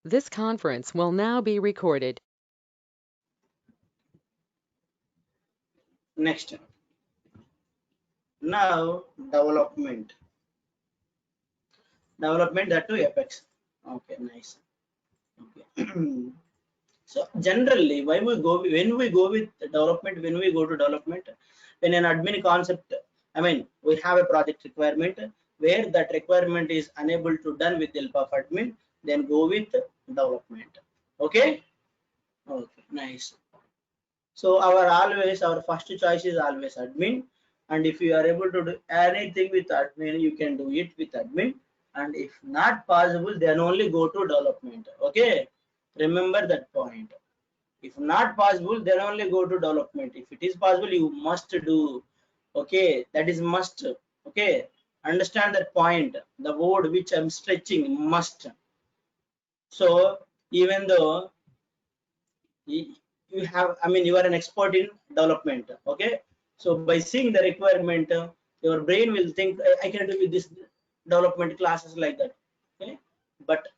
This conference will now be recorded. Next, now development that to Apex. Okay, nice. Okay. So generally, when we go with development, when we go to development, when an admin concept, I mean, we have a project requirement where that requirement is unable to done with the help of admin, then go with development. Okay. Okay, nice. So our first choice is always admin, and if you are able to do anything with admin, you can do it with admin, and if not possible, then only go to development. Okay, remember that point. If not possible, then only go to development. If it is possible, you must do. Okay, that is must. Okay, understand that point. The word which I'm stretching, must. So even though you have, I mean, you are an expert in development. Okay, so by seeing the requirement, your brain will think, I can do with this development classes like that. Okay, but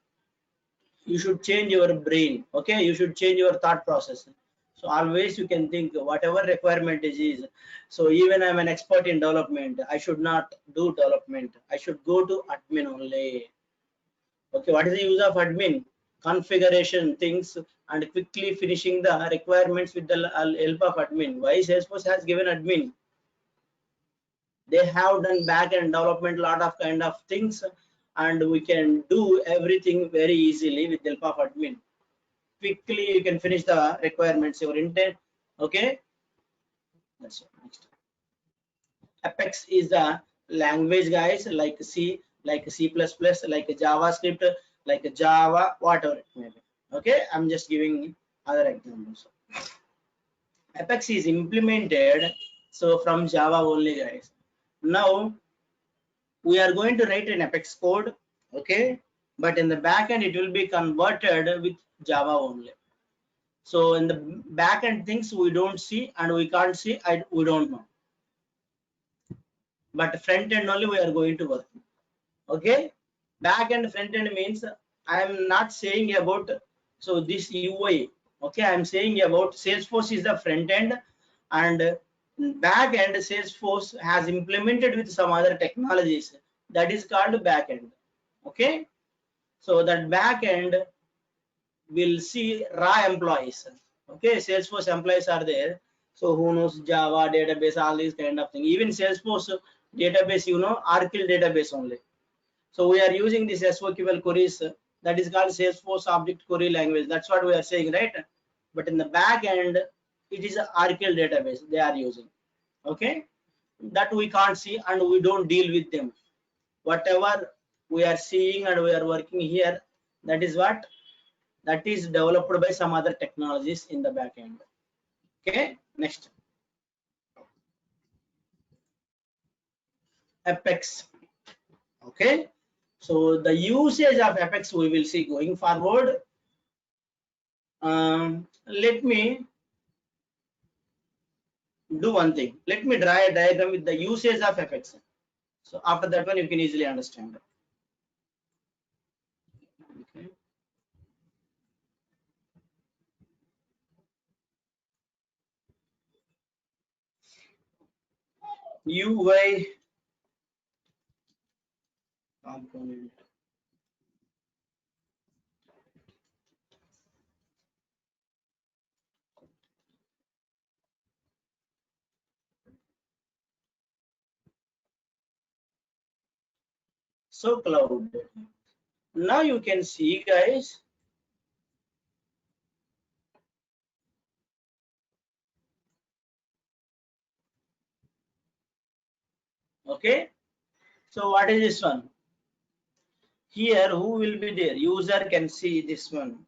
you should change your brain. Okay, you should change your thought process. So always you can think whatever requirement is. So even I'm an expert in development, I should not do development, I should go to admin only. Okay, what is the use of admin? Configuration things and quickly finishing the requirements with the help of admin. Why Salesforce has given admin? They have done back end development, lot of kind of things, and we can do everything very easily with the help of admin. Quickly you can finish the requirements, your intent. Okay, that's it. Next, Apex is the language, guys, like C, like C++, like JavaScript, like Java, whatever it may be. Okay, I'm just giving other examples. Apex is implemented so from Java only, guys. Now we are going to write an Apex code. Okay, but in the back end it will be converted with Java only. So in the back end things we don't see and we can't see, we don't know, but front end only we are going to work. Okay, back end front end means I am not saying about, so this UI. Okay, I am saying about Salesforce is the front end, and back end Salesforce has implemented with some other technologies, that is called back end. Okay, so that back end will see raw employees. Okay, Salesforce employees are there. So who knows Java database, all these kind of things. Even Salesforce database, you know, Oracle database only. So we are using this SOQL queries, that is called Salesforce Object Query Language. That's what we are saying, right? But in the back end, it is an Oracle database they are using. Okay, that we can't see and we don't deal with them. Whatever we are seeing and we are working here, that is what, that is developed by some other technologies in the back end. Okay, next, Apex. Okay, so the usage of Apex we will see going forward. Let me do one thing. Let me draw a diagram with the usage of Apex. So after that one you can easily understand. Okay. UI component. So cloud. Now you can see, guys, okay, so what is this one? Here who will be there? User can see this one.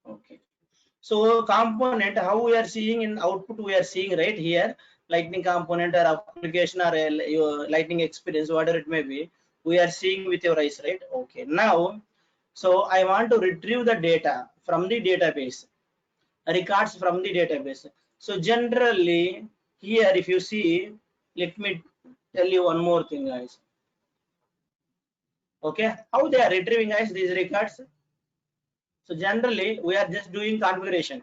Okay, so component, how we are seeing in output, we are seeing right here, lightning component or application or your lightning experience, whatever it may be, we are seeing with your eyes, right? Okay, now so I want to retrieve the data from the database, records from the database. So generally here if you see, let me tell you one more thing, guys. Okay, how they are retrieving guys these records? So generally we are just doing configuration.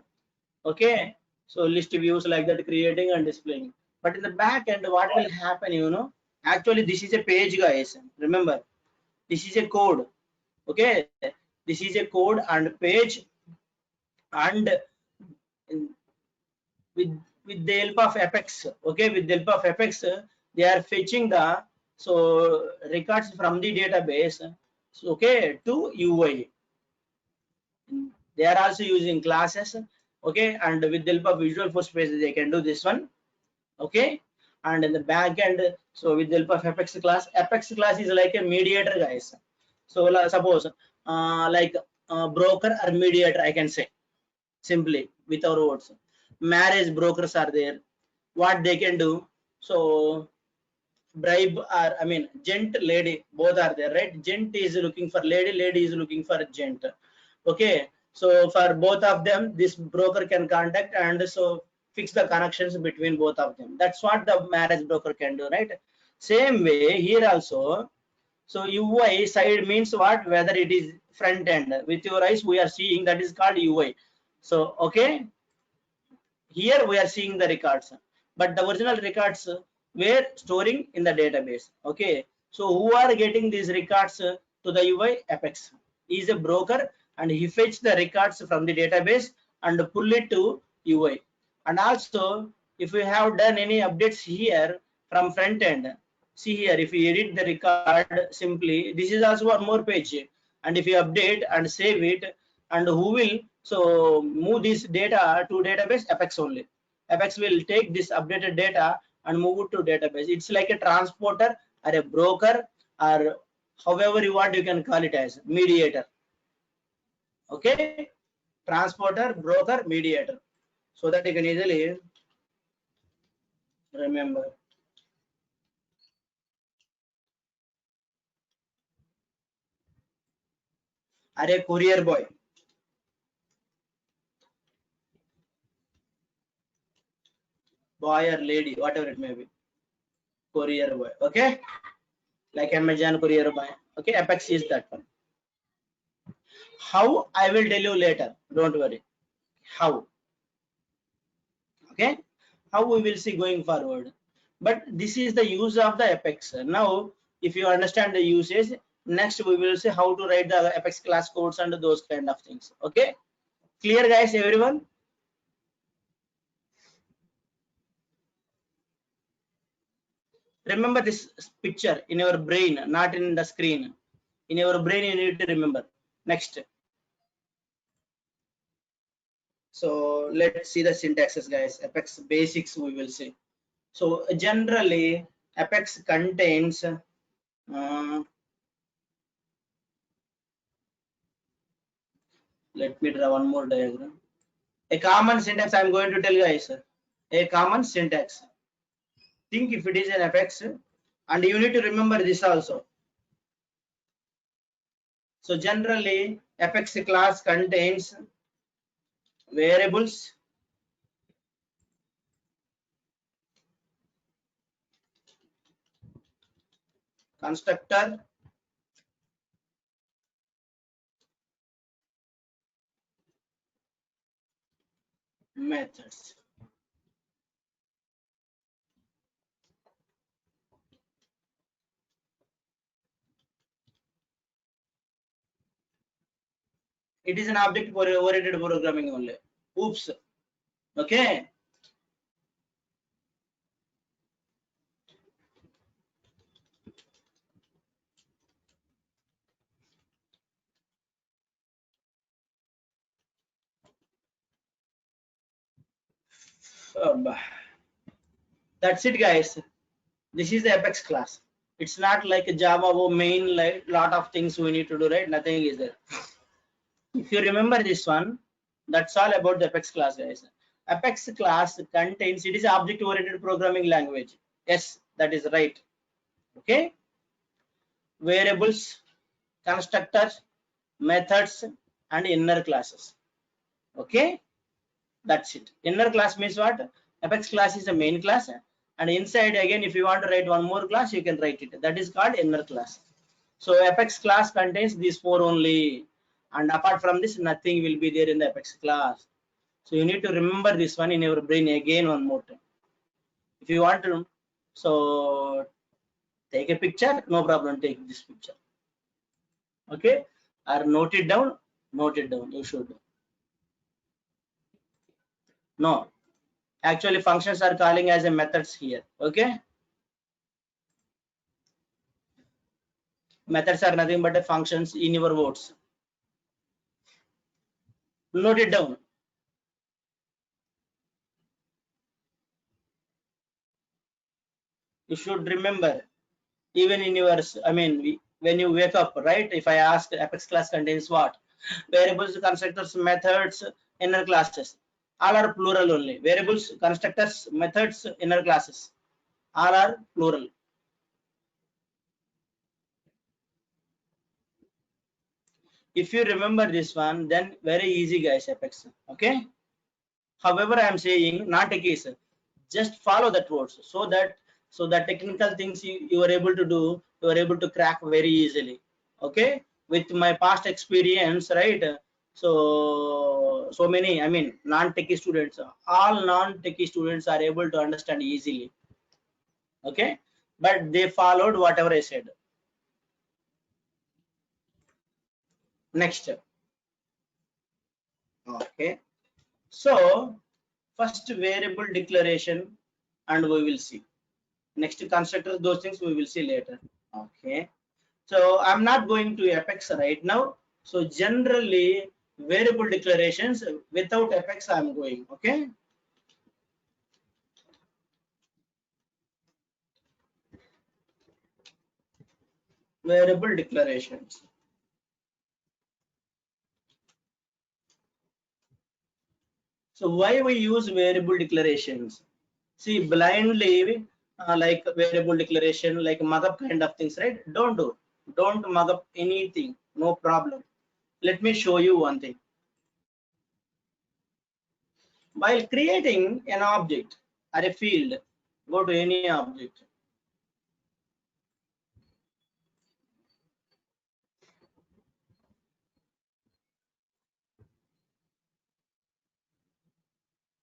Okay, so list views like that, creating and displaying. But in the back end, what will happen, you know, actually this is a page guys, remember this is a code. Okay, this is a code and page, and with with the help of Apex, okay, with the help of Apex, they are fetching the so records from the database, so, okay, to UI. They are also using classes, okay, and with the help of Visual Force Base they can do this one, okay. And in the back end, so with the help of Apex class is like a mediator guys. So suppose like broker or mediator, I can say simply with our words. Marriage brokers are there, what they can do, so bribe, or I mean gent lady, both are there, right? Gent is looking for lady, lady is looking for gent, okay. So for both of them this broker can contact and so fix the connections between both of them. That's what the marriage broker can do, right? Same way here also. So UI side means what? Whether it is front end, with your eyes we are seeing, that is called UI. So okay, here we are seeing the records, but the original records were storing in the database, okay. So who are getting these records to the UI? Apex is a broker, and he fetch the records from the database and pull it to UI. And also if we have done any updates here from front end, see here, if we edit the record simply, this is also one more page, and if you update and save it, and who will so move this data to database? Apex only. Apex will take this updated data and move it to database. It's like a transporter or a broker, or however you want, you can call it as mediator, okay. Transporter, broker, mediator, so that you can easily remember. Are a courier boy, boy or lady, whatever it may be, courier boy, okay, like Amazon courier boy, okay. Apex is that one. How? I will tell you later, don't worry. How? Okay, how we will see going forward. But this is the use of the Apex. Now if you understand the usage, next we will see how to write the Apex class codes and those kind of things, okay. Clear guys, everyone? Remember this picture in your brain, not in the screen. In your brain you need to remember. Next, so let's see the syntaxes guys. Apex basics we will see. So generally Apex contains let me draw one more diagram. A common syntax I'm going to tell you guys. A common syntax. Think if it is an Apex, and you need to remember this also. So generally Apex class contains variables, constructor, methods. It is an object oriented programming only. Oops. Okay. That's it guys. This is the Apex class. It's not like a Java main, like lot of things we need to do, right? Nothing is there. If you remember this one, that's all about the Apex class guys. Apex class contains, it is object oriented programming language. Yes, that is right. Okay. Variables, constructors, methods, and inner classes. Okay, that's it. Inner class means what? Apex class is a main class, and inside again if you want to write one more class you can write it. That is called inner class. So apex class contains these four only, and apart from this, nothing will be there in the apex class. So you need to remember this one in your brain again one more time. If you want to, so take a picture, no problem, take this picture. Okay, or note it down, you should. No, actually functions are calling as a methods here. Okay, methods are nothing but a functions in your words. Note it down. You should remember, even in your, I mean, when you wake up, right? If I ask apex class contains what? Variables, constructors, methods, inner classes. All are plural only. Variables, constructors, methods, inner classes. All are plural. If you remember this one, then very easy guys, apex. Okay. However, I am saying not a case. Just follow that words so that technical things you are able to do, you are able to crack very easily. Okay. With my past experience, right? So many, I mean, non-techie students, all non-techie students are able to understand easily. Okay. But they followed whatever I said. Next. Okay. So first variable declaration, and we will see. Next constructors, those things we will see later. Okay. So I'm not going to apex right now. So generally variable declarations without apex I'm going. Okay. Variable declarations. So why we use variable declarations? See, blindly like variable declaration, like mug up kind of things, right? Don't mug up anything, no problem. Let me show you one thing. While creating an object or a field, go to any object.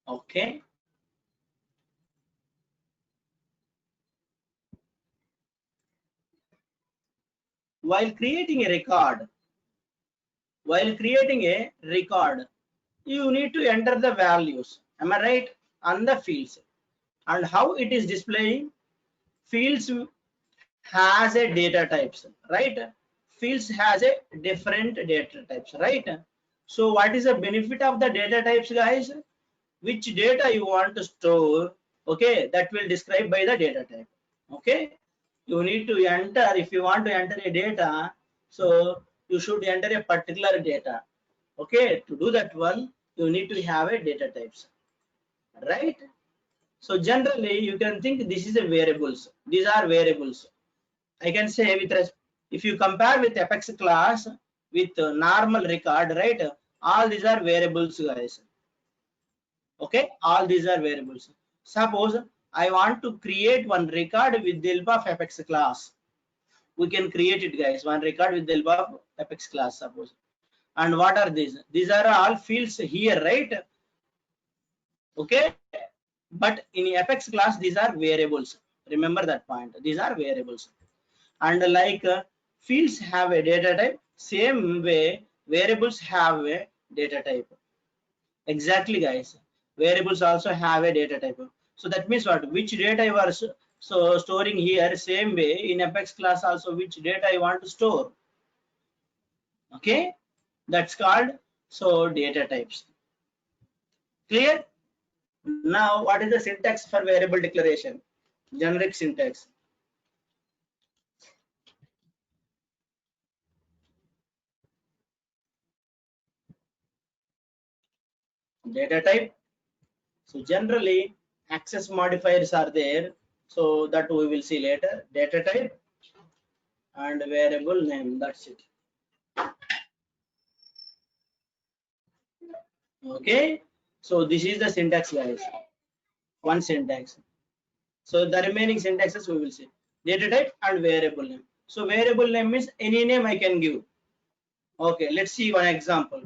Okay. While creating a record, you need to enter the values. Am I right? And the fields. And how it is displaying? Fields has a data types, right? Fields has a different data types, right? So what is the benefit of the data types, guys? Which data you want to store, okay, that will describe by the data type. Okay, you need to enter, if you want to enter a data, so you should enter a particular data. Okay, to do that one you need to have a data types, right? So generally you can think this is a variables, these are variables. I can say with if you compare with apex class with normal record, right, all these are variables, guys. Okay, all these are variables. Suppose I want to create one record with the help of apex class. We can create it, guys, one record with the help of apex class, suppose. And what are these? These are all fields here, right? Okay, but in apex class these are variables. Remember that point, these are variables. And like fields have a data type, same way variables have a data type. Exactly, guys, variables also have a data type. So that means what, which data you are so storing here, same way in apex class also which data I want to store. Okay, that's called so data types. Clear? Now what is the syntax for variable declaration? Generic syntax. Data type. So generally access modifiers are there, so that we will see later. Data type and variable name, that's it. Okay, so this is the syntax, guys, one syntax. So the remaining syntaxes we will see. Data type and variable name. So variable name means any name I can give. Okay, let's see one example.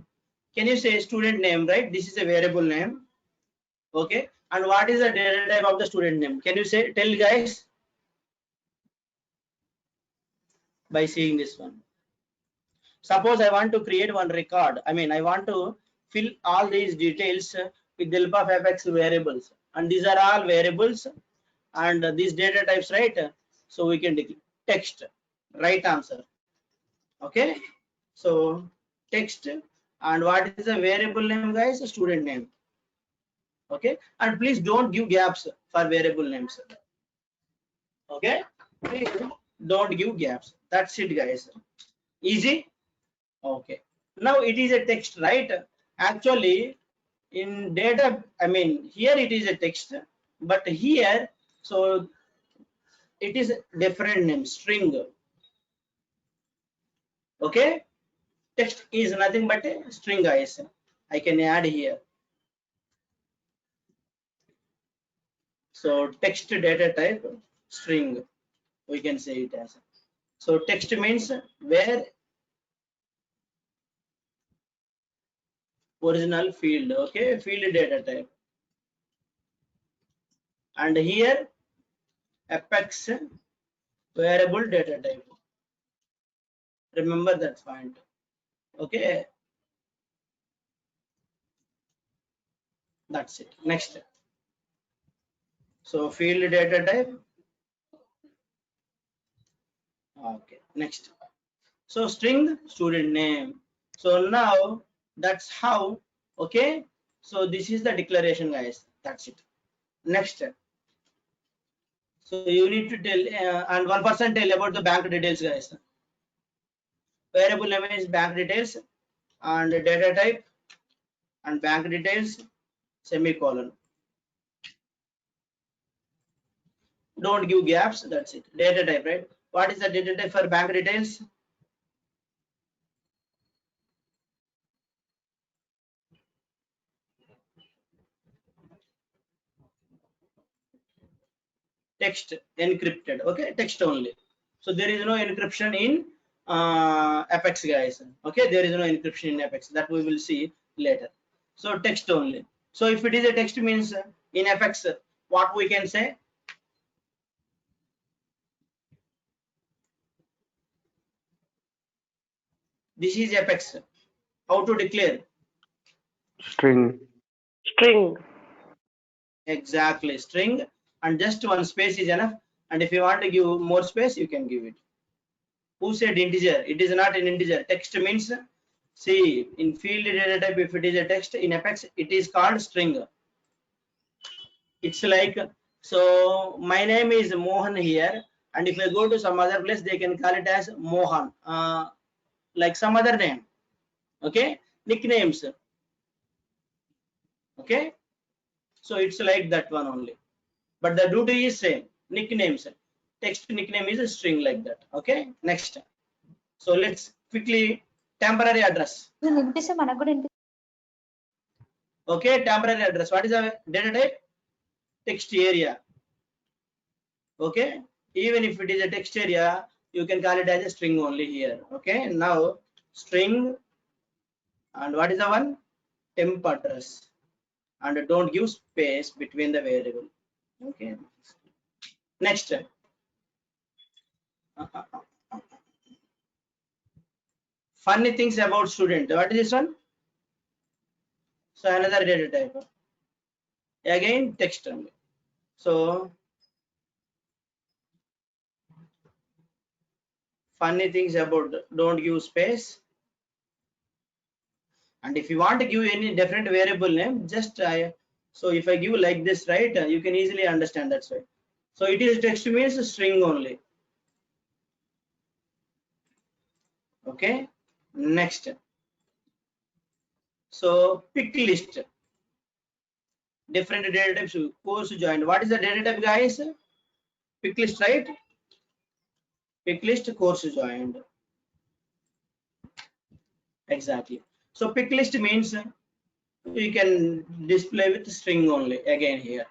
Can you say student name, right? This is a variable name. Okay, and what is the data type of the student name? Can you say, tell guys, by seeing this one? Suppose I want to create one record. I mean, I want to fill all these details with the help of fx variables, and these are all variables, and these data types, right? So we can declare text, right answer. Okay, so text, and what is the variable name, guys? Student name. Okay, and please don't give gaps for variable names. Okay, please don't give gaps. That's it, guys. Easy. Okay, now it is a text, right? Actually, in data, I mean, here it is a text, but here, so it is different name, string. Okay, text is nothing but a string, guys. I can add here. So text data type string, we can say it as. So text means where original field, okay, field data type, and here apex variable data type. Remember that point. Okay, that's it. Next, so field data type. Okay, next, so string student name. So now that's how. Okay, so this is the declaration, guys. That's it. Next, so you need to tell and 1% tell about the bank details, guys. Variable name is bank details, and data type and bank details semicolon. Don't give gaps. That's it. Data type, right? What is the data type for bank details? Text encrypted. Okay, text only. So there is no encryption in Apex, guys. Okay, there is no encryption in Apex. That we will see later. So text only. So if it is a text means in Apex, what we can say? This is Apex. How to declare? String. String. Exactly, string, and just one space is enough. And if you want to give more space, you can give it. Who said integer? It is not an integer. Text means, see, in field data type, if it is a text in Apex, it is called string. It's like, so my name is Mohan here, and if I go to some other place, they can call it as Mohan, like some other name. Okay, nicknames. Okay, so it's like that one only, but the duty is same. Nicknames, text nickname is a string like that. Okay, next. So let's quickly temporary address. Okay, temporary address. What is the data type? Text area. Okay, even if it is a text area, you can call it as a string only here. Okay, now string, and what is the one? Temp address, and don't give space between the variable. Okay, next. Funny things about student. What is this one? So another data type. Again text only. So funny things about don't give space. And if you want to give any different variable name, just so if I give like this, right, you can easily understand. That's why. So it is text means string only. Okay, next. So pick list, different data types, course joined. What is the data type, guys? Pick list, right? Pick list, course joined. Exactly. So pick list means you can display with string only again here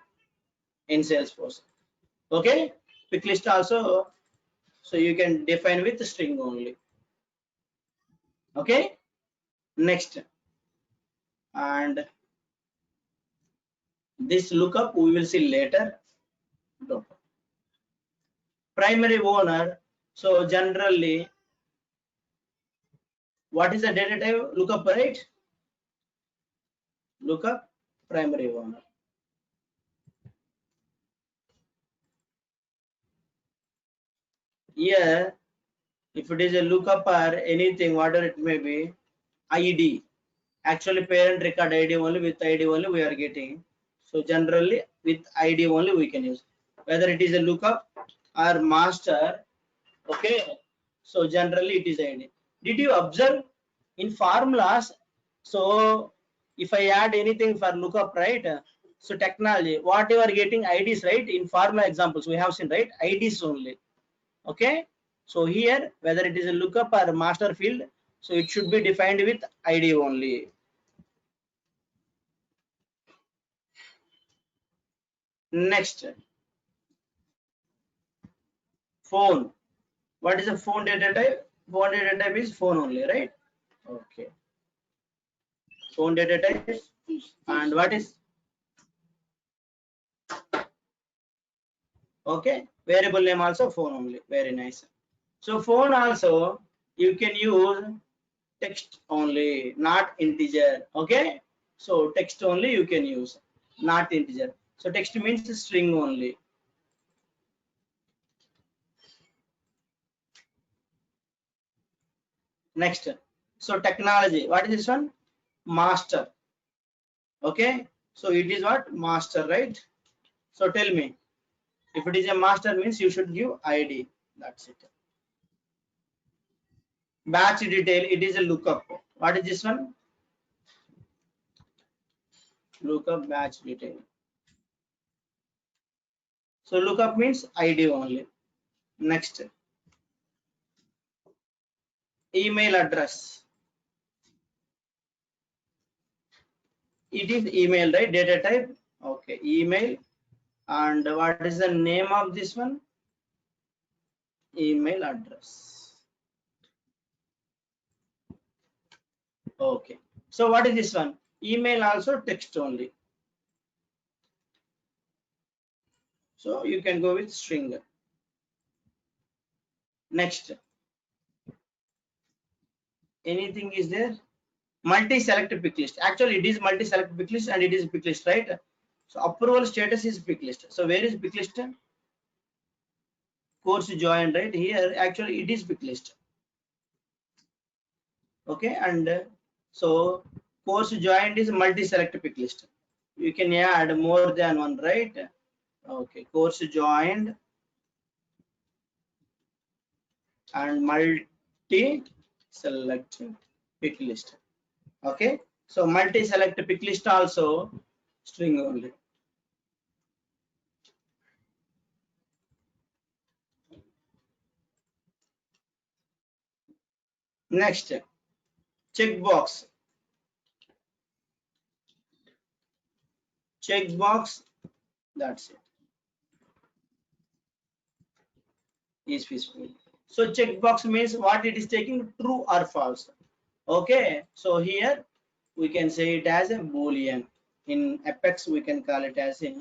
in Salesforce. Okay, pick list also So you can define with string only. Okay, next, and this lookup we will see later. Primary owner. So generally, what is the data type? Lookup, right? Lookup primary owner. Here, if it is a lookup or anything, whatever it may be, ID. Actually, parent record ID only, with ID only we are getting. So generally, with ID only we can use. Whether it is a lookup or master, okay. So generally it is ID. Did you observe in formulas? So if I add anything for lookup, right? So technology, what you are getting IDs, right? In formula examples we have seen, right? IDs only. Okay. So here, whether it is a lookup or master field, so it should be defined with ID only. Next, phone. What is a phone data type? Phone data type is phone only, right? Okay. Phone data type. And what is, okay, variable name also phone only. Very nice. So phone also you can use text only, not integer. Okay. So text only you can use, not integer. So text means string only. Next, so technology, what is this one? Master. Okay, so it is what? Master, right? So tell me, if it is a master means you should give ID. That's it. Batch detail, it is a lookup. What is this one? Lookup batch detail. So lookup means ID only. Next, email address. It is email, right? Data type. Okay, email. And what is the name of this one? Email address. Okay. So what is this one? Email also text only. So you can go with string. Next, anything is there? Multi-select pick list. Actually, it is multi-select pick list and it is pick list, right? So approval status is pick list. So where is pick list? Course joined, right? Here actually it is pick list. Okay, and so course joined is multi-select pick list. You can add more than one, right? Okay, course joined and multi-select pick list. Okay, so multi-select pick list also string only. Next, checkbox. Checkbox, that's it. Is peaceful. So checkbox means what it is taking, true or false. Okay, so here we can say it as a boolean. In Apex we can call it as a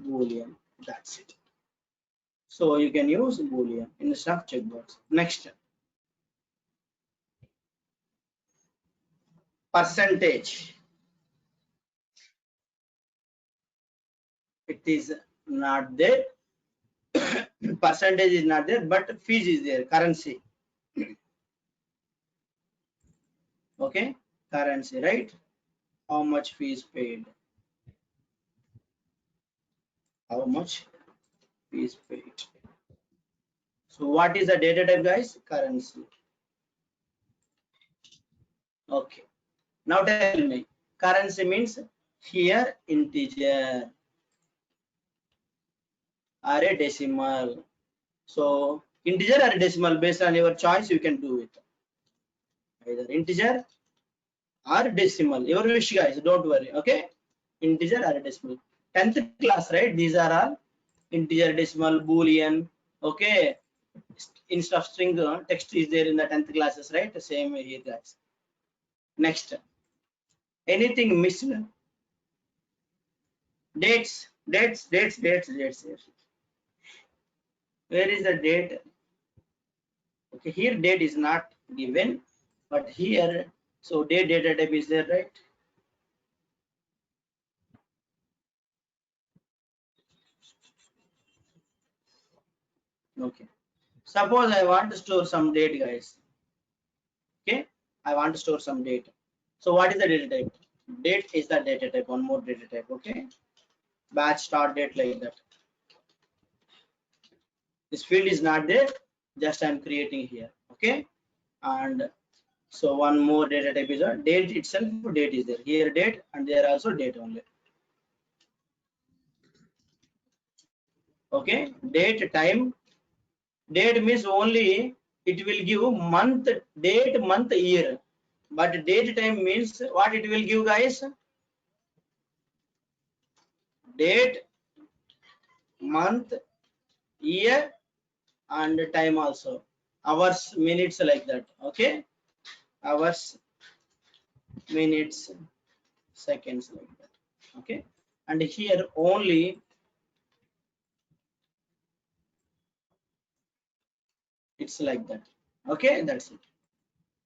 boolean. That's it. So you can use boolean instead of checkbox. Next, percentage. It is not there. Percentage is not there, but fees is there. Currency. Okay, currency, right? How much fees paid? How much fees paid? So what is the data type, guys? Currency. Okay. Now tell me, currency means here integer or a decimal. So integer or decimal, based on your choice, you can do it. Either integer or decimal, your wish, guys. Don't worry. Okay, integer or decimal. 10th class, right? These are all integer, decimal, boolean. Okay, instead of string text is there in the 10th classes, right? Same way here, guys. Next, anything missed? Dates. Where is the date? Okay, here date is not given, but here, so date data type is there, right? Okay. Suppose I want to store some date, guys. Okay, I want to store some date. So what is the data type? Date is the data type. One more data type. Okay, batch start date, like that. This field is not there. Just I'm creating here. Okay, and so one more data type is a date itself. Date is there. Here date, and there also date only. Okay, date time. Date means only it will give month, date, month, year. But date time means what it will give, guys? Date, month, year, and time also. Hours, minutes, like that. Okay, hours, minutes, seconds, like that. Okay, and here only it's like that. Okay, that's it.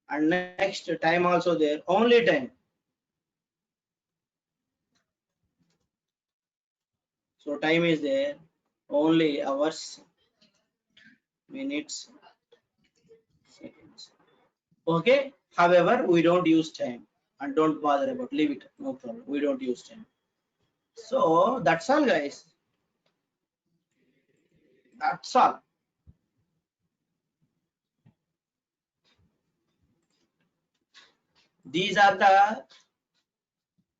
And next, time also there. Only time. So time is there. Only hours, minutes, seconds. Okay, however, we don't use time, and don't bother about, leave it, no problem, we don't use time. So that's all, guys. That's all. These are the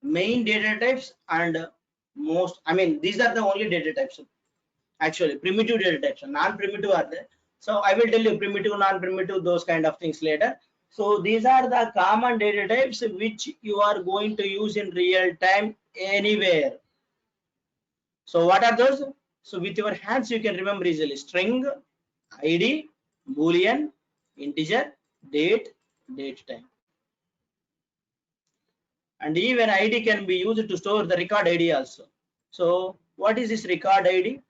main data types, and most, I mean, these are the only data types. Actually, primitive data types, non-primitive are there. So I will tell you primitive, non-primitive, those kind of things later. So these are the common data types which you are going to use in real time anywhere. So what are those? So with your hands you can remember easily: string, id, boolean, integer, date, date time. And even id can be used to store the record id also. So what is this record id?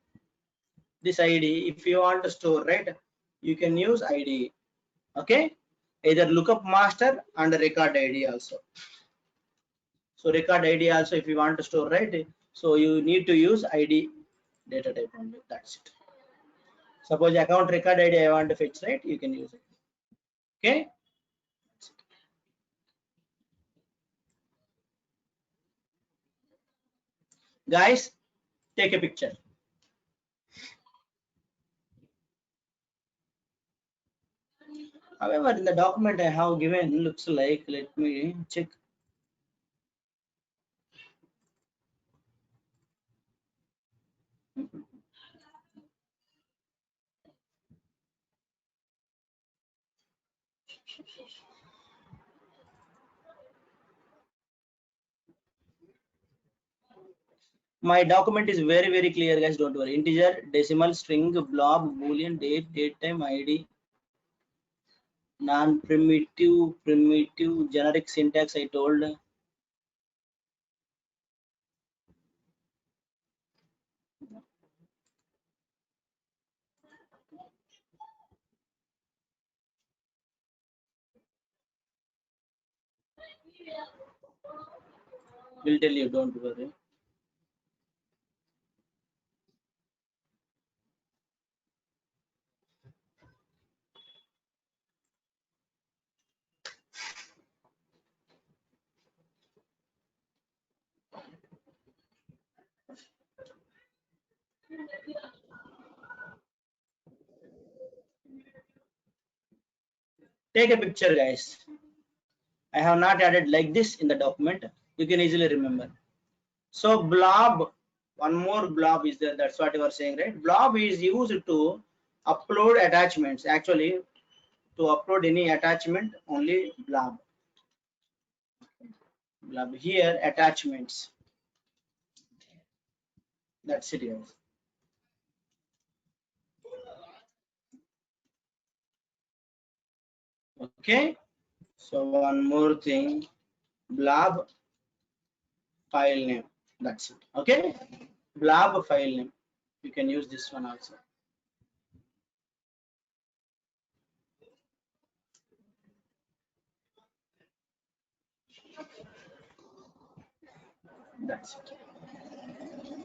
This id, if you want to store, right, you can use id. Okay, either lookup master and record id also. So record id also, if you want to store, right, so you need to use id data type only. That's it. Suppose account record id I want to fetch, right, you can use it. Okay, guys, take a picture. However, in the document I have given, looks like, let me check. My document is very clear, guys, don't worry. Integer, decimal, string, blob, boolean, date, date time, id, non-primitive, primitive, generic syntax I told. Will tell you, don't worry. Take a picture, guys. I have not added like this in the document. You can easily remember. So blob, one more blob is there. That's what you are saying, right? Blob is used to upload attachments. Actually, to upload any attachment, only blob. Blob here, attachments. That's it, guys. Okay, so one more thing, blob file name. That's it. Okay, blob file name. You can use this one also. That's it.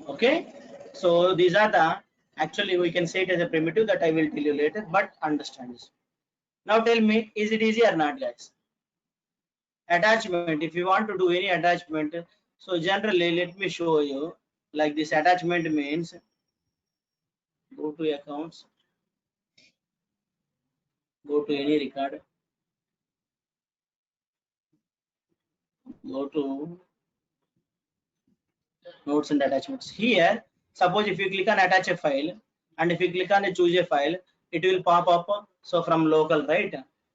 Okay, so these are the, actually we can say it as a primitive that I will tell you later, but understand this. Now tell me, is it easy or not, guys? Attachment, if you want to do any attachment, so generally let me show you, like this attachment means, go to accounts, go to any record, go to notes and attachments. Here, suppose if you click on attach a file, and if you click on choose a file, it will pop up, so from local, right?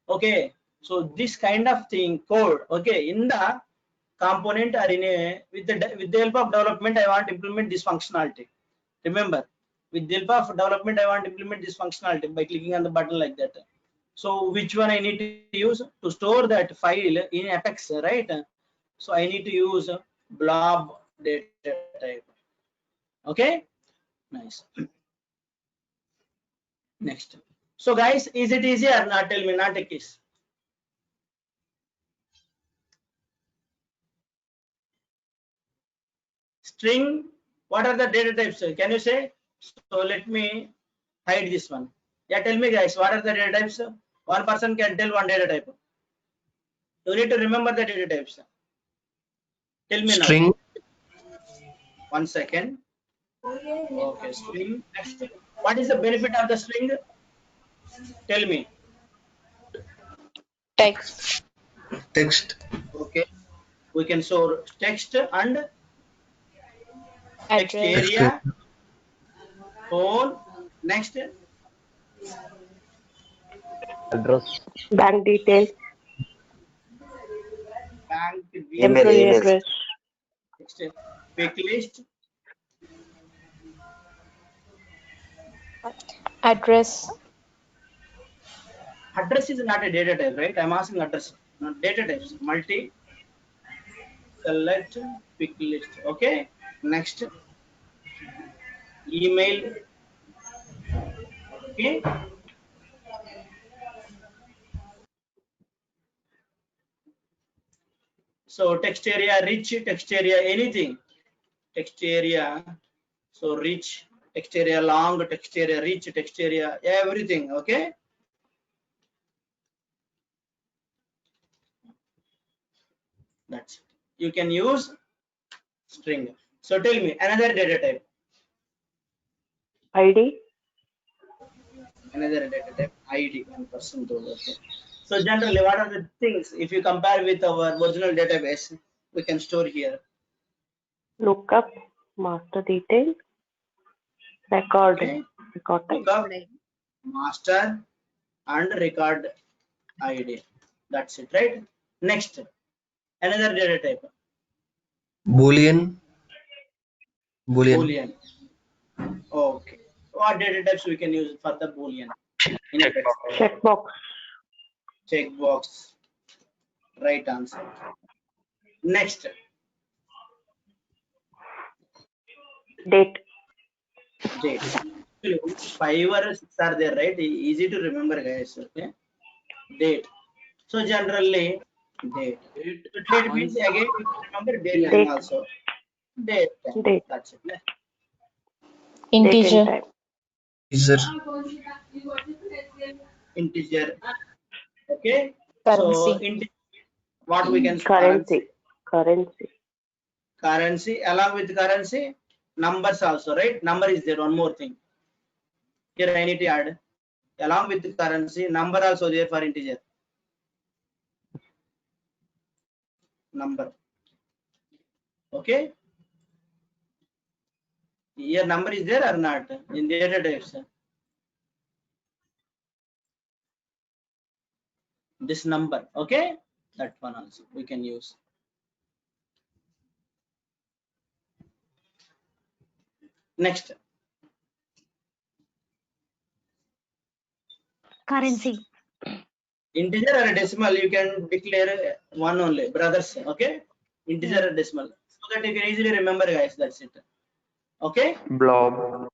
Okay, so this kind of thing code, okay, in the component or in a, with the help of development, I want to implement this functionality. Remember, with the help of development, I want to implement this functionality by clicking on the button like that. So which one I need to use to store that file in Apex, right? So I need to use blob data type. Okay, nice. Next. So guys, is it easy or not? Tell me, not a kiss. String, what are the data types? Can you say? So let me hide this one. Yeah, tell me guys, what are the data types? One person can tell one data type. You need to remember the data types. Tell me now. String, 1 second. Okay, string. Next, what is the benefit of the string? Tell me. Text. text, Okay, we can store text and text Address. area, phone. Next, address, Bank details. bank email, Employee email, address. next, quick list. Address. Address is not a data type, right? I'm asking address, not data types. Multi, select, quick list. Okay, next, email. Okay, so text area, rich, text area, anything. Text area, so rich, text area, long, text area, rich, text area, everything. Okay, that's it. You can use string. So tell me another data type. ID. Another data type, ID, 1% total. Okay. So generally, what are the things if you compare with our original database, we can store here. Lookup. Master detail. Record. Okay, Record type. lookup, master, and record ID. That's it, right? Next, another data type, Boolean, Boolean, Boolean. Okay, what data types we can use for the Boolean in Apex? Checkbox. Checkbox, right answer. Next, Date. date. 5 or 6 are there, right? Easy to remember, guys. Okay, date. So generally, date. Date means again, you can remember date time Date. also. Date time. Date. That's it. Date Integer. and time. user, Integer. Okay. So Currency. what we can Currency. Currency. currency, along with currency, numbers also, right? Number is there. One more thing. Here I need to add. Along with the currency, number also there for integer. Number. Okay. Here number is there or not in the data types? This number. Okay. That one also we can use. Next, Currency. Integer or decimal, you can declare one only, brothers. Okay, integer or decimal, so that you can easily remember, guys. That's it. Okay, Blob.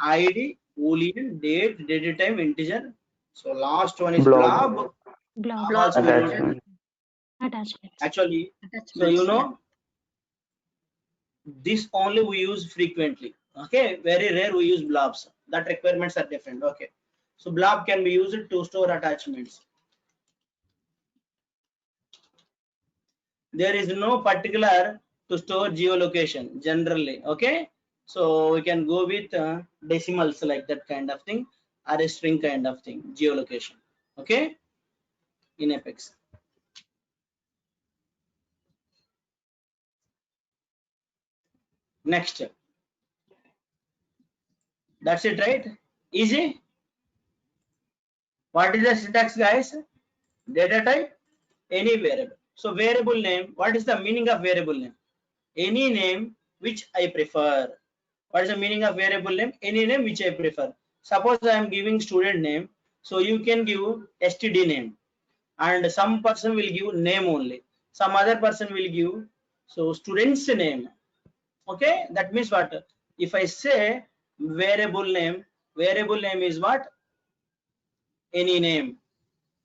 ID, boolean, date, date time, integer. So last one is Blob. blob. Blob. Blob also we wrote Attachment. Attachments. actually. So you know, this only we use frequently. Okay, very rare we use blobs. That requirements are different. Okay, so blob can be used to store attachments. There is no particular to store geolocation generally. Okay, so we can go with decimals like that kind of thing, or a string kind of thing, geolocation. Okay, in Apex. Next, that's it, right? Easy. What is the syntax, guys? Data type, any variable. So variable name, what is the meaning of variable name? Any name which I prefer. What is the meaning of variable name? Any name which I prefer. Suppose I am giving student name, so you can give std name, and some person will give name only. Some other person will give so student's name. Okay, that means what? If I say variable name is what? Any name.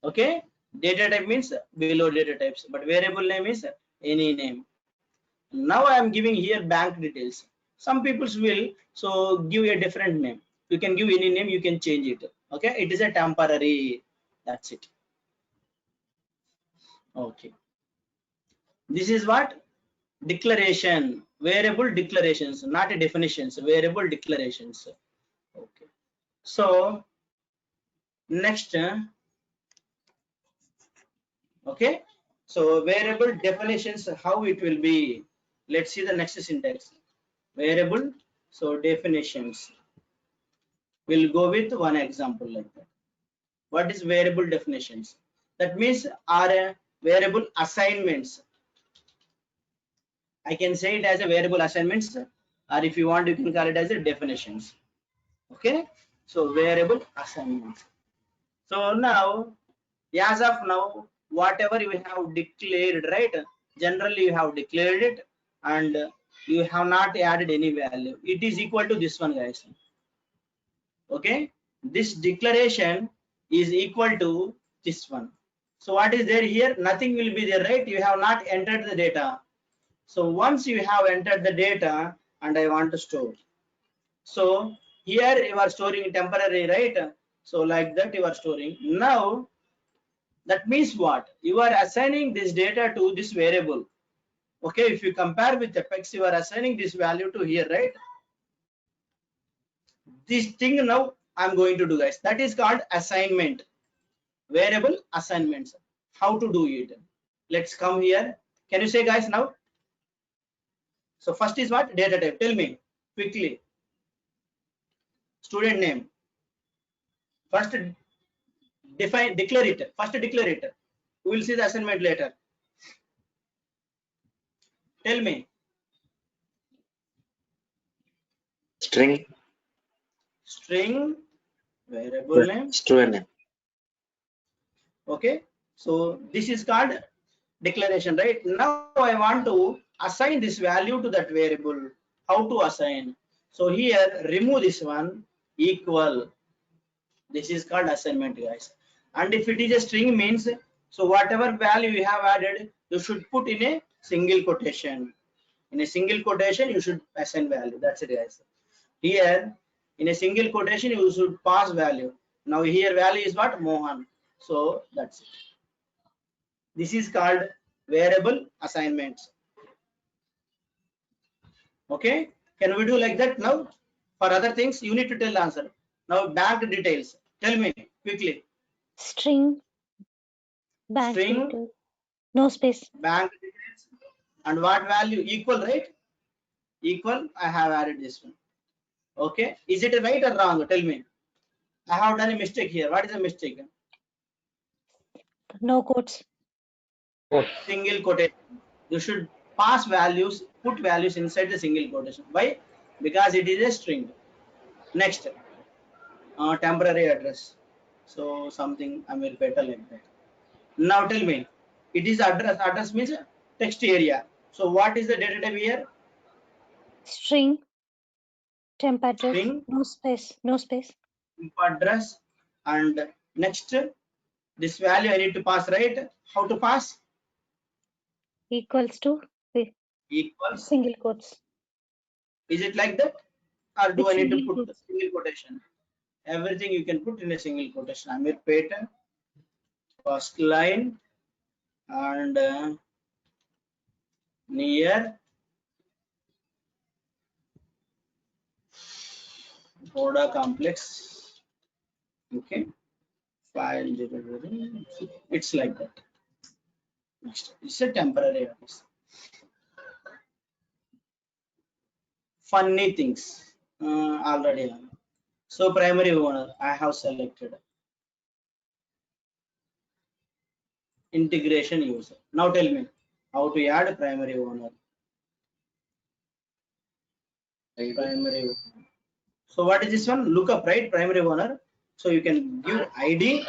Okay, data type means below data types, but variable name is any name. Now I am giving here bank details. Some people will so give a different name. You can give any name, you can change it. Okay, it is a temporary. That's it. Okay, this is what? Declaration, variable declarations, not a definitions, variable declarations. Okay, so next, okay, so variable definitions, how it will be. Let's see the next syntax. Variable, so definitions. We'll go with one example like that. What is variable definitions? That means are variable assignments. I can say it as a variable assignments, or if you want, you can call it as a definitions. Okay, so variable assignments. So now, as of now, whatever you have declared, right? Generally, you have declared it, and you have not added any value. It is equal to this one, guys. Okay, this declaration is equal to this one. So what is there here? Nothing will be there, right? You have not entered the data. So once you have entered the data, and I want to store, so here you are storing temporary, right? So like that you are storing. Now that means what? You are assigning this data to this variable. Okay, if you compare with Apex, you are assigning this value to here, right? This thing now I'm going to do, guys. That is called assignment. Variable assignments. How to do it? Let's come here. Can you say, guys, now? So first is what? Data type. Tell me quickly. Student name. First declare it. First declare it. We will see the assignment later. Tell me. String. String. Variable name. Student name. Okay. So this is called declaration, right? Now I want to assign this value to that variable. How to assign? So here remove this one, equal. This is called assignment, guys. And if it is a string means, so whatever value you have added, you should put in a single quotation. In a single quotation, you should assign value. That's it, guys. Here in a single quotation, you should pass value. Now here value is what? Mohan. So that's it. This is called variable assignments. Okay, can we do like that now? For other things, you need to tell the answer. Now bank details. Tell me quickly. String. Bank String, detail. No space. bank details, and what value? Equal, right? Equal. I have added this one. Okay, is it right or wrong? Tell me. I have done a mistake here. What is the mistake? No quotes. Single quotation. You should pass values, put values inside the single quotation. Why? Because it is a string. Next, temporary address. So something Amirpeta like that. Now tell me, it is address. Address means text area. So what is the data type here? String. Temp address. String, No space. No space. address, and next this value I need to pass, right? How to pass? Equals to Equals. single quotes. Is it like that? Or do With I need to single put quotes. single quotation? Everything you can put in a single quotation. Amirpeta, first line, and near Boda complex. Okay. 500. It's like that. Next, it's a temporary address. Funny things already. So primary owner I have selected. Integration user. Now tell me how to add primary owner. Primary owner. So what is this one? Lookup, right? Primary owner. So you can give ID.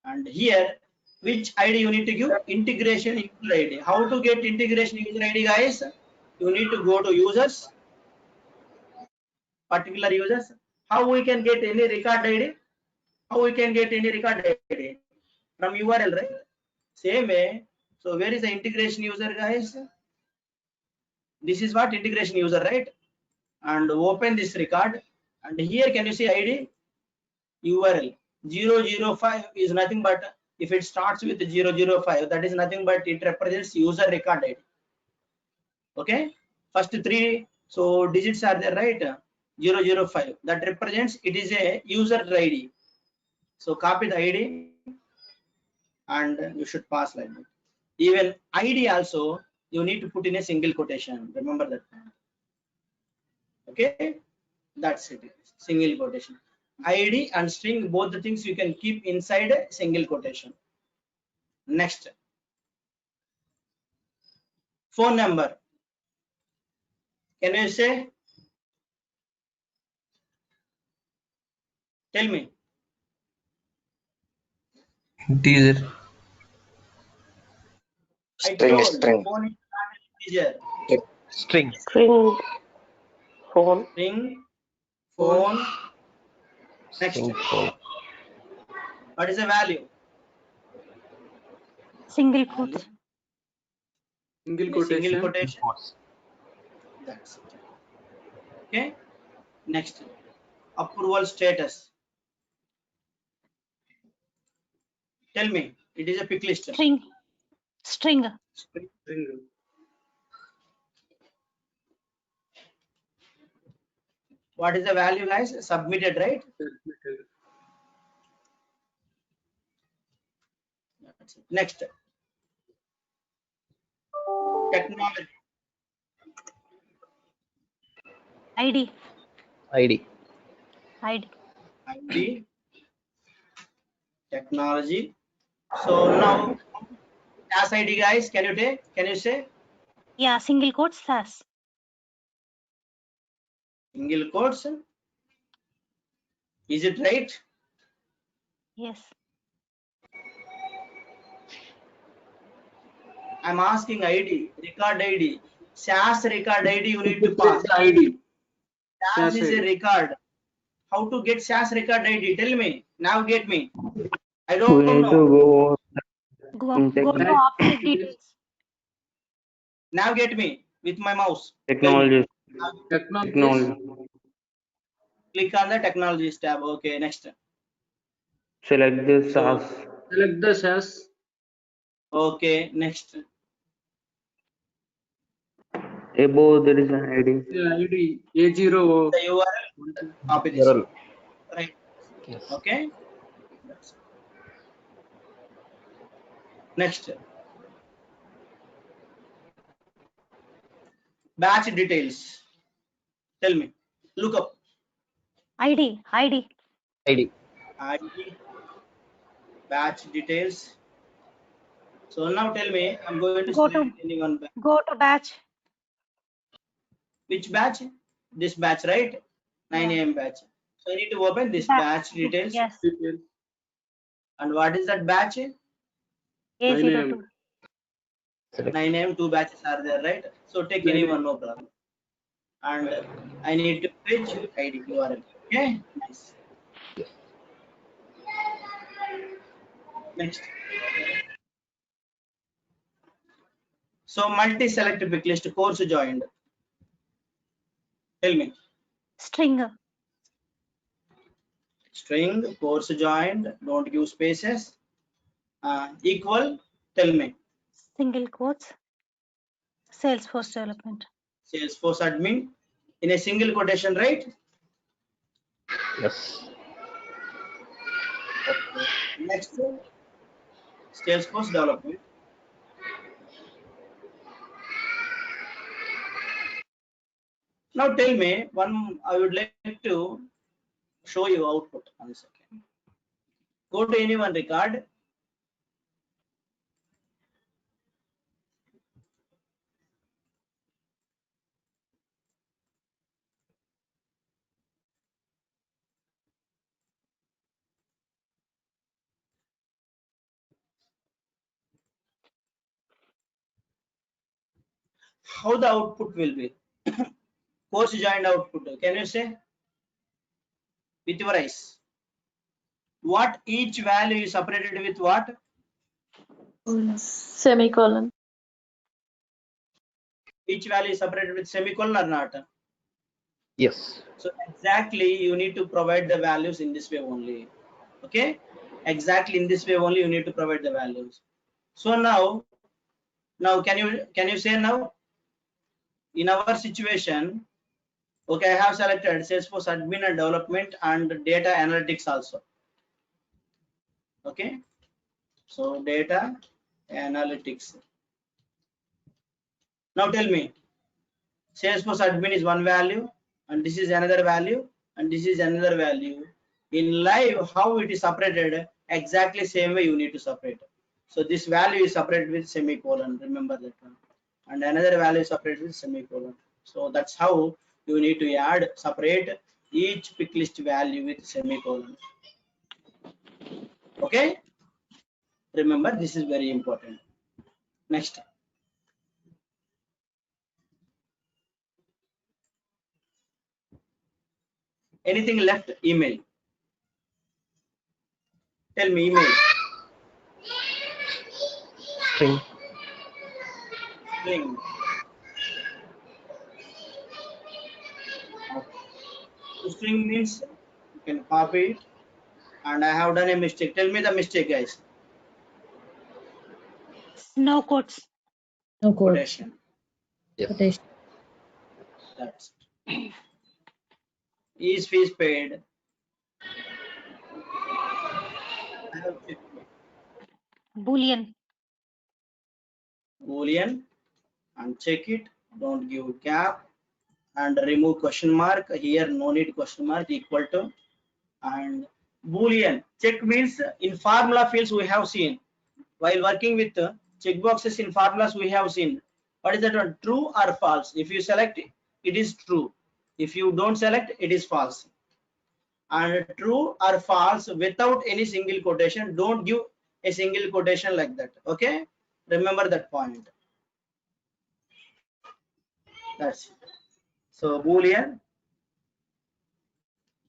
And here, which ID you need to give? Integration user ID. How to get integration user ID, guys? You need to go to users, particular users. How we can get any record ID? How we can get any record ID? From URL, right? Same way. So where is the integration user, guys? This is what integration user, right? And open this record. And here can you see ID? URL 005 is nothing but, if it starts with 005, that is nothing but it represents user record ID. Okay, first three so digits are there, right? 005, that represents it is a user ID. So copy the ID and you should pass like that. Even ID also you need to put in a single quotation, remember that. Okay, that's it, single quotation. ID and string, both the things you can keep inside a single quotation. Next, phone number. Can you say? Tell me. Teaser. I String, told string. phone is not an integer. String. String. Phone. String, phone. Next, String phone. what is the value? Single quotes. Single Single quotation. quotation. That's it. Okay. Next, approval status. Tell me, it is a pick list. String. String. String. What is the value, guys? Submitted, right? That's it. Next, technology. ID. ID. ID. ID, technology. So now, SAS ID, guys, can you take? Can you say? Yeah, single quotes SAS. Single quotes. Is it right? Yes. I'm asking ID, record ID. SAS record ID you need to pass. The ID. SAS SAS is a ID. record. How to get SAS record ID? Tell me. Navigate me. I We don't need to know. go Go to Right. object details. Navigate me with my mouse. technology. Technology. Technology. Click on the technologies tab. Okay, next. Select the So, SAS. Select the SAS. okay, next. Above there is an ID. ID A0. The URL. Copy this. URL. Right. Yes. Okay. That's it. Next. Batch details. Tell me. Look up. ID. ID. ID. ID. Batch details. So now tell me, I'm going to Go select any one batch. Go to batch. Which batch? This batch, right? 9 Yeah. AM batch. So I need to open this Batch. batch details. Yes. Details. And what is that batch? A02. 9 am, 2 batches are there, right? So take 9 any am. one, no problem. And I need to fetch ID URL. Okay, nice. Next. So multi-select pick list course joined. Tell me. String. String course joined. Don't use spaces. Equal. Tell me. Single quotes. Salesforce development. Salesforce admin in a single quotation, right? Yes. Okay. Next. Salesforce development. Now tell me one. I would like to show you output. 1 second. Go to any one record. How the output will be? Course joined output. Can you say with your eyes? What each value is separated with what? Semicolon. Each value is separated with semicolon or not? Yes. So exactly you need to provide the values in this way only. Okay, exactly in this way only you need to provide the values. So now can you say now in our situation? Okay, I have selected Salesforce admin and development and data analytics also. Okay, so data analytics. Now tell me, Salesforce admin is one value and this is another value and this is another value. In live, how it is separated, exactly same way you need to separate. So this value is separated with semicolon, remember that one. And another value is separated with semicolon. So that's how you need to add, separate each pick list value with semicolon. Okay? Remember, this is very important. Next. Anything left? Email. Tell me email. String. String. String means you can copy it. And I have done a mistake. Tell me the mistake, guys. No quotes. No quotes. Quotation. Yes. Quotation. That's it. Is fees paid? I have checked Boolean. Boolean and check it. Don't give gap and remove question mark. Here no need question mark equal to and Boolean. Check means in formula fields we have seen while working with checkboxes in formulas we have seen. What is that one? True or false? If you select it is true. If you don't select it is false. And true or false without any single quotation, don't give a single quotation like that. Okay, remember that point. That's it. So Boolean,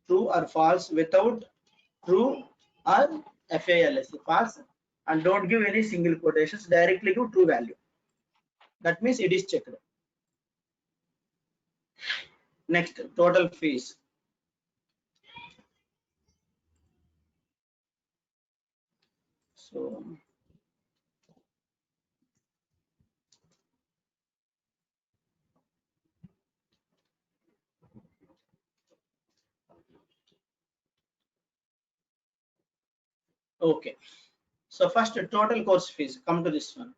true or false without true or FALS, false, and don't give any single quotations, directly give true value. That means it is checked. Next, total fees. So okay, so first total course fees, come to this one.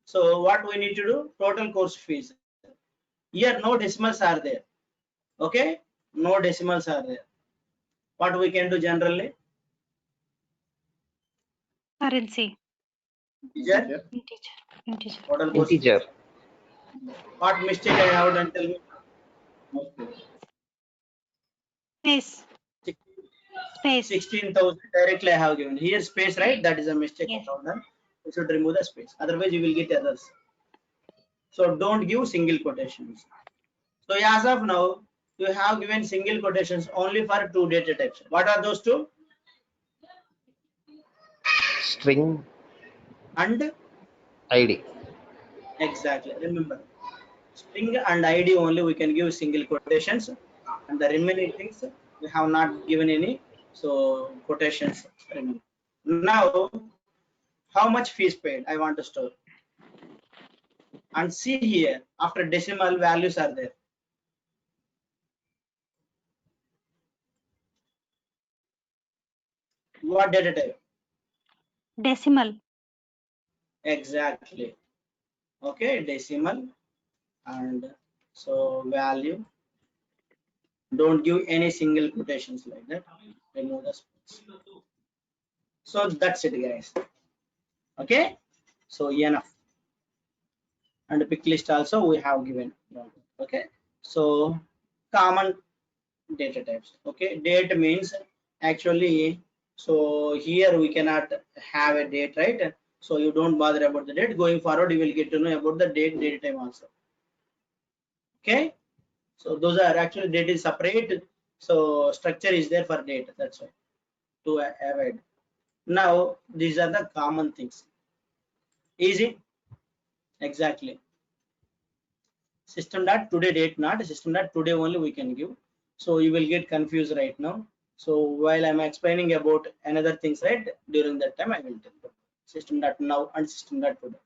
So what we need to do, total course fees. Here no decimals are there. Okay, no decimals are there. What we can do generally? Currency. Integer. Integer. Total course Integer. fees. What mistake I have done? Tell me. Space. Space. 16,000 directly I have given. Here space, right? That is a mistake. Yes. I have done. You should remove the space. Otherwise, you will get errors. So don't give single quotations. So as of now, you have given single quotations only for two data types. What are those two? String And ID. exactly. Remember, string and ID only we can give single quotations, and the remaining things we have not given any. So quotations. Remember. Now, how much fees paid? I want to store. And see here, after decimal values are there. What data type? Decimal. Exactly. Okay, decimal. And so value. Don't give any single quotations like that. Remove the space. So that's it, guys. Okay. So enough. And pick list also we have given. Okay. So common data types. Okay. Date means actually. So here we cannot have a date, right? So you don't bother about the date. Going forward, you will get to know about the date, date time also. Okay. So those are actually date is separate. So structure is there for date. That's why to avoid. Now these are the common things. Easy. Exactly. System dot today date not system dot today only we can give. So you will get confused right now. So while I'm explaining about another things, right, during that time I will tell you system dot now and system dot today.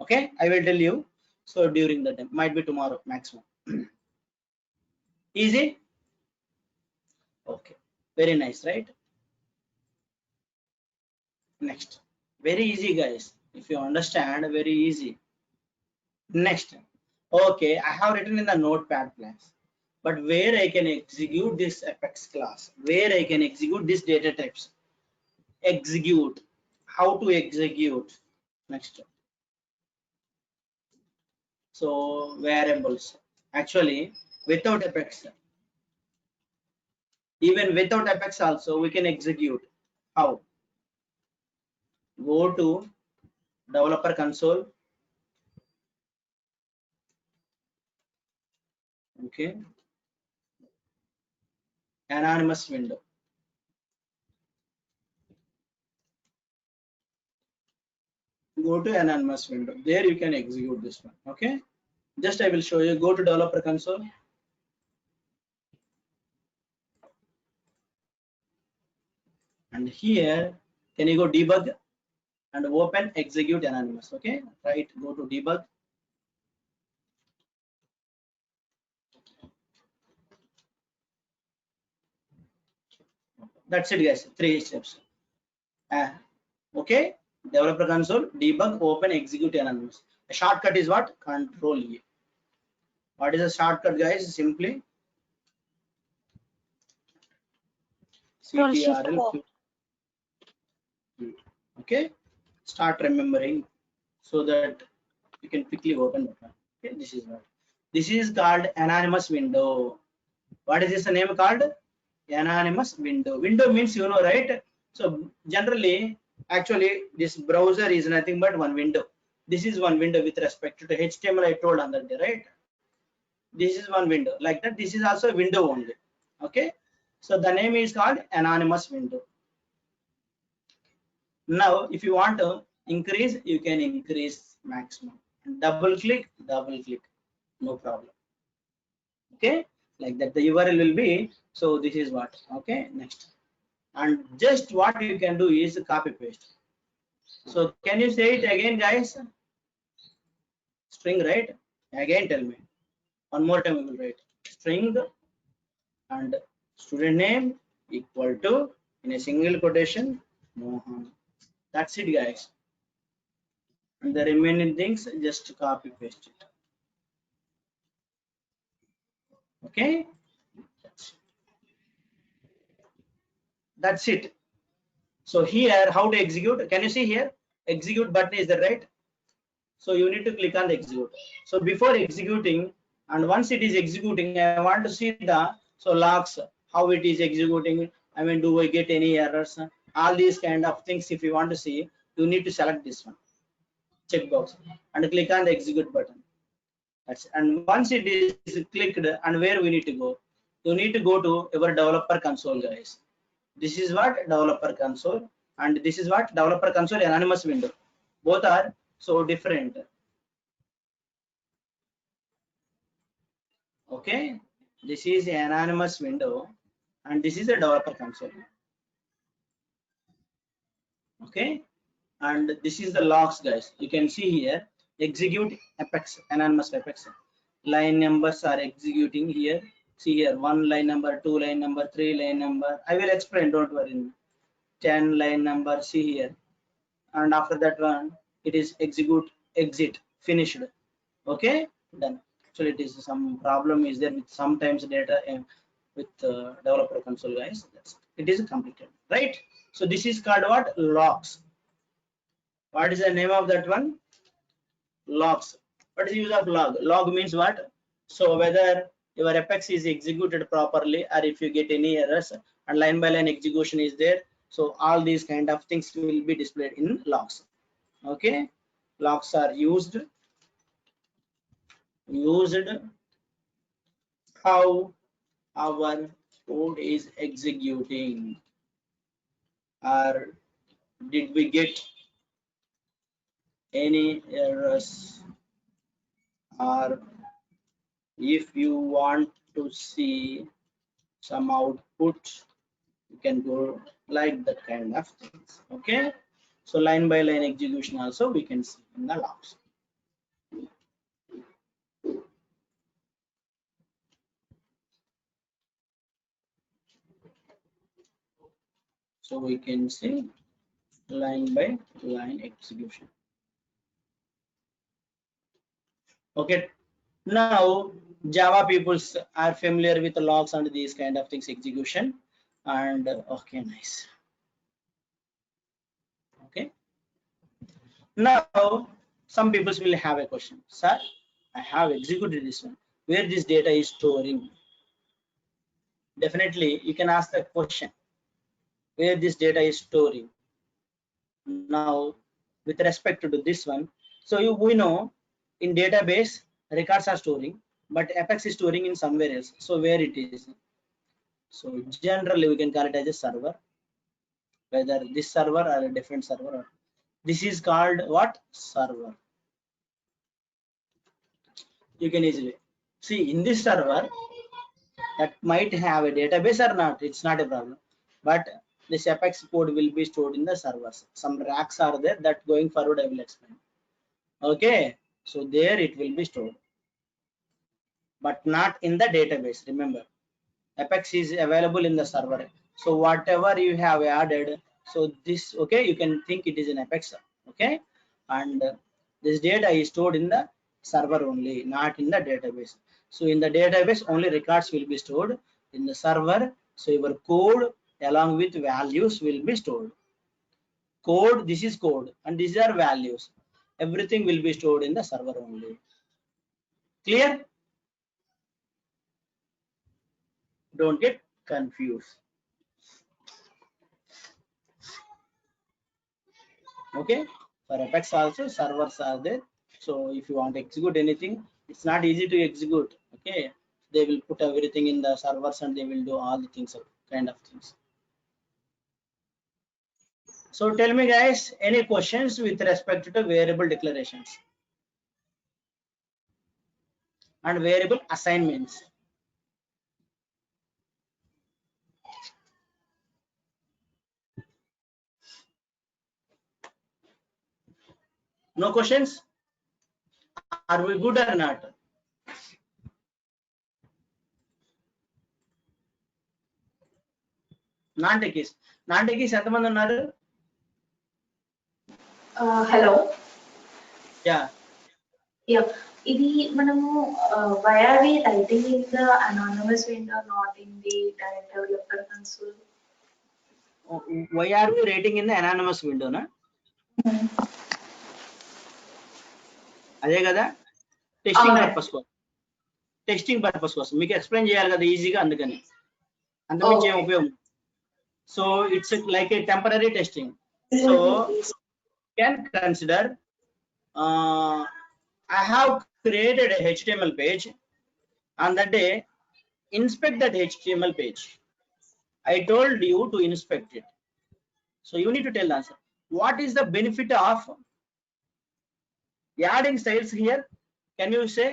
Okay, I will tell you. So during that time might be tomorrow maximum. Easy. Okay, very nice, right? Next, very easy, guys. If you understand, very easy. Next, okay, I have written in the notepad class, but where I can execute this Apex class, where I can execute this data types, execute, how to execute. Next, so variables, actually without Apex, even without Apex also we can execute. How? Go to developer console. Okay, anonymous window. Go to anonymous window. There you can execute this one. Okay, just I will show you. Go to developer console. And here, can you go debug and open execute anonymous? Okay, right. Go to debug. That's it, guys. 3 steps. Okay, developer console, debug, open, execute anonymous. The shortcut is what? Control E. What is the shortcut, guys? Simply CTRL. Okay, start remembering so that you can quickly open button. Okay, this is what. This is called anonymous window. What is this name called? Anonymous window. Window means you know, right? So generally, actually, this browser is nothing but one window. This is one window with respect to HTML. I told on that day, right? This is one window like that. This is also a window only. Okay. So the name is called anonymous window. Now, if you want to increase, you can increase maximum. Double click, no problem. Okay, like that the URL will be. So this is what. Okay, next. And just what you can do is copy paste. So can you say it again, guys? String, right? Again, tell me. One more time we will write string and student name equal to in a single quotation Mohan. That's it, guys. And the remaining things just copy paste it. Okay, that's it. So here, how to execute? Can you see here? Execute button is there, right? So you need to click on the execute. So before executing, and once it is executing, I want to see the logs, how it is executing. I mean, do I get any errors? All these kind of things, if you want to see, you need to select this one checkbox and click on the execute button. And once it is clicked, and where we need to go? You need to go to your developer console, guys. This is what developer console, and this is what developer console anonymous window. Both are so different. Okay, this is an anonymous window, and this is a developer console. Okay, and this is the logs, guys. You can see here execute apex, anonymous apex. Line numbers are executing here. See here, 1 line number, 2 line number, 3 line number. I will explain, don't worry. 10 line number, see here. And after that one, it is execute, exit, finished. Okay, done. Actually, it is some problem is there with sometimes data with developer console, guys. It is completed, right? So this is called what? Logs. What is the name of that one? Logs. What is the use of log? Log means what? So whether your apex is executed properly, or if you get any errors, and line by line execution is there. So all these kind of things will be displayed in logs. Okay, logs are used how our code is executing, or did we get any errors, or if you want to see some output, you can go like that kind of things. Okay, so line by line execution also we can see in the logs. So we can see line by line execution. Okay, now Java peoples are familiar with the logs and these kind of things execution. And okay, nice. Okay, now some people will have a question. Sir, I have executed this one, where this data is storing? Definitely you can ask that question, where this data is storing. Now with respect to this one, so we know in database records are storing, but apex is storing in somewhere else. So where it is? So generally we can call it as a server, whether this server or a different server, or this is called what? Server. You can easily see in this server that might have a database or not, it's not a problem, but this apex code will be stored in the servers. Some racks are there, that going forward I will explain. Okay, so there it will be stored, but not in the database. Remember, apex is available in the server. So whatever you have added, so this, okay, you can think it is an apex. Okay, and this data is stored in the server only, not in the database. So in the database only records will be stored. In the server, so your code along with values will be stored. Code, this is code, and these are values. Everything will be stored in the server only. Clear? Don't get confused. Okay, for apex also servers are there. So if you want to execute anything, it's not easy to execute. Okay, they will put everything in the servers and they will do all the things, kind of things. So tell me guys, any questions with respect to variable declarations and variable assignments? No questions? Are we good or not? Non-techies ఎంతమంది ఉన్నారు? Hello, yeah ఇది మనము why are we writing in the anonymous window, not in the direct developer console? why are we writing in the anonymous window na? అదే కదా, testing purpose కోసం మీకు explain చేయాలి కదా ఈజీగా, అందుకని అంతమించి ఏం ఉపయోగం. So it's like a temporary testing. So can consider I have created a HTML page. On that day, inspect that HTML page. I told you to inspect it. So you need to tell the answer. What is the benefit of adding styles here? Can you say?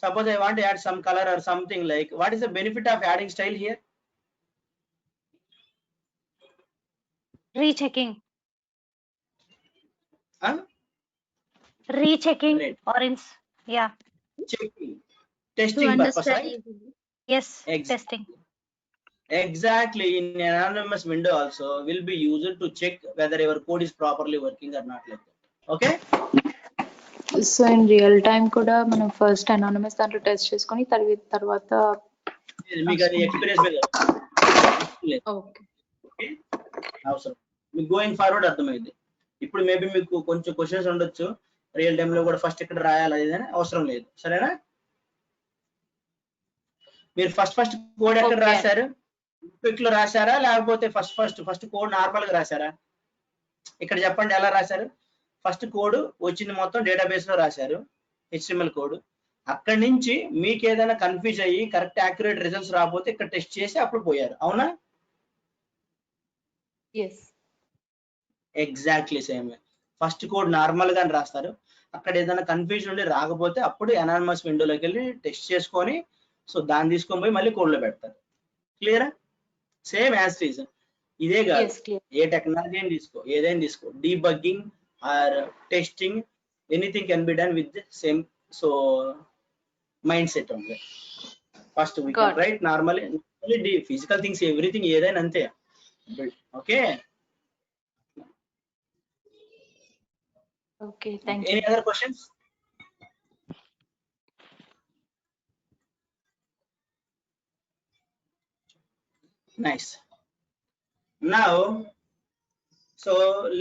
Suppose I want to add some color or something, like what is the benefit of adding style here? Rechecking. Huh? Rechecking Right. or yeah. Checking. Testing purpose, right? Yes. Testing. Exactly. In an anonymous window also will be used to check whether your code is properly working or not, like that. Okay. So in real time కూడా మనం first anonymous దాంట్లో test చేసుకొని తర్వాత మీకు అది experience మీద okay అవసరం మీకు గోయింగ్ ఫార్వర్డ్ అర్థమైంది. ఇప్పుడు మేబీ మీకు కొంచెం క్వశ్చన్స్ ఉండొచ్చు, రియల్ టైమ్ లో కూడా ఫస్ట్ ఇక్కడ రాయాలి అది అని అవసరం లేదు. సరేనా? మీరు ఫస్ట్ కోడ్ ఎక్కడ రాశారు? క్విక్ లో రాశారా లేకపోతే ఫస్ట్ కోడ్ నార్మల్ గా రాశారా? ఇక్కడ చెప్పండి ఎలా రాశారు. ఫస్ట్ కోడ్ వచ్చింది మొత్తం డేటాబేస్ లో రాశారు HTML కోడ్. అక్కడి నుంచి మీకు ఏదైనా కన్ఫ్యూజ్ అయ్యి కరెక్ట్ యాక్యురేట్ రిజల్ట్స్ రాకపోతే ఇక్కడ టెస్ట్ చేసి అప్పుడు పోయారు. అవునా? Exactly same. First code normal గా రాస్తారు, అక్కడ ఏదైనా కన్ఫ్యూజన్ ఉండి రాకపోతే అప్పుడు అనానమస్ విండోలోకి వెళ్ళి టెస్ట్ చేసుకొని సో దాన్ని తీసుకొని పోయి మళ్ళీ కోడ్ లో పెడతారు. క్లియరా? Same as it is. ఇదే కాదు, ఏ టెక్నాలజీ అని తీసుకో, ఏదైనా తీసుకో, debugging or testing, anything can be done with same so mind set ఉంది. First we can write normally physical things everything ఏదైనా అంతే. Okay. Okay, thank you. Any other questions? Nice. Now, so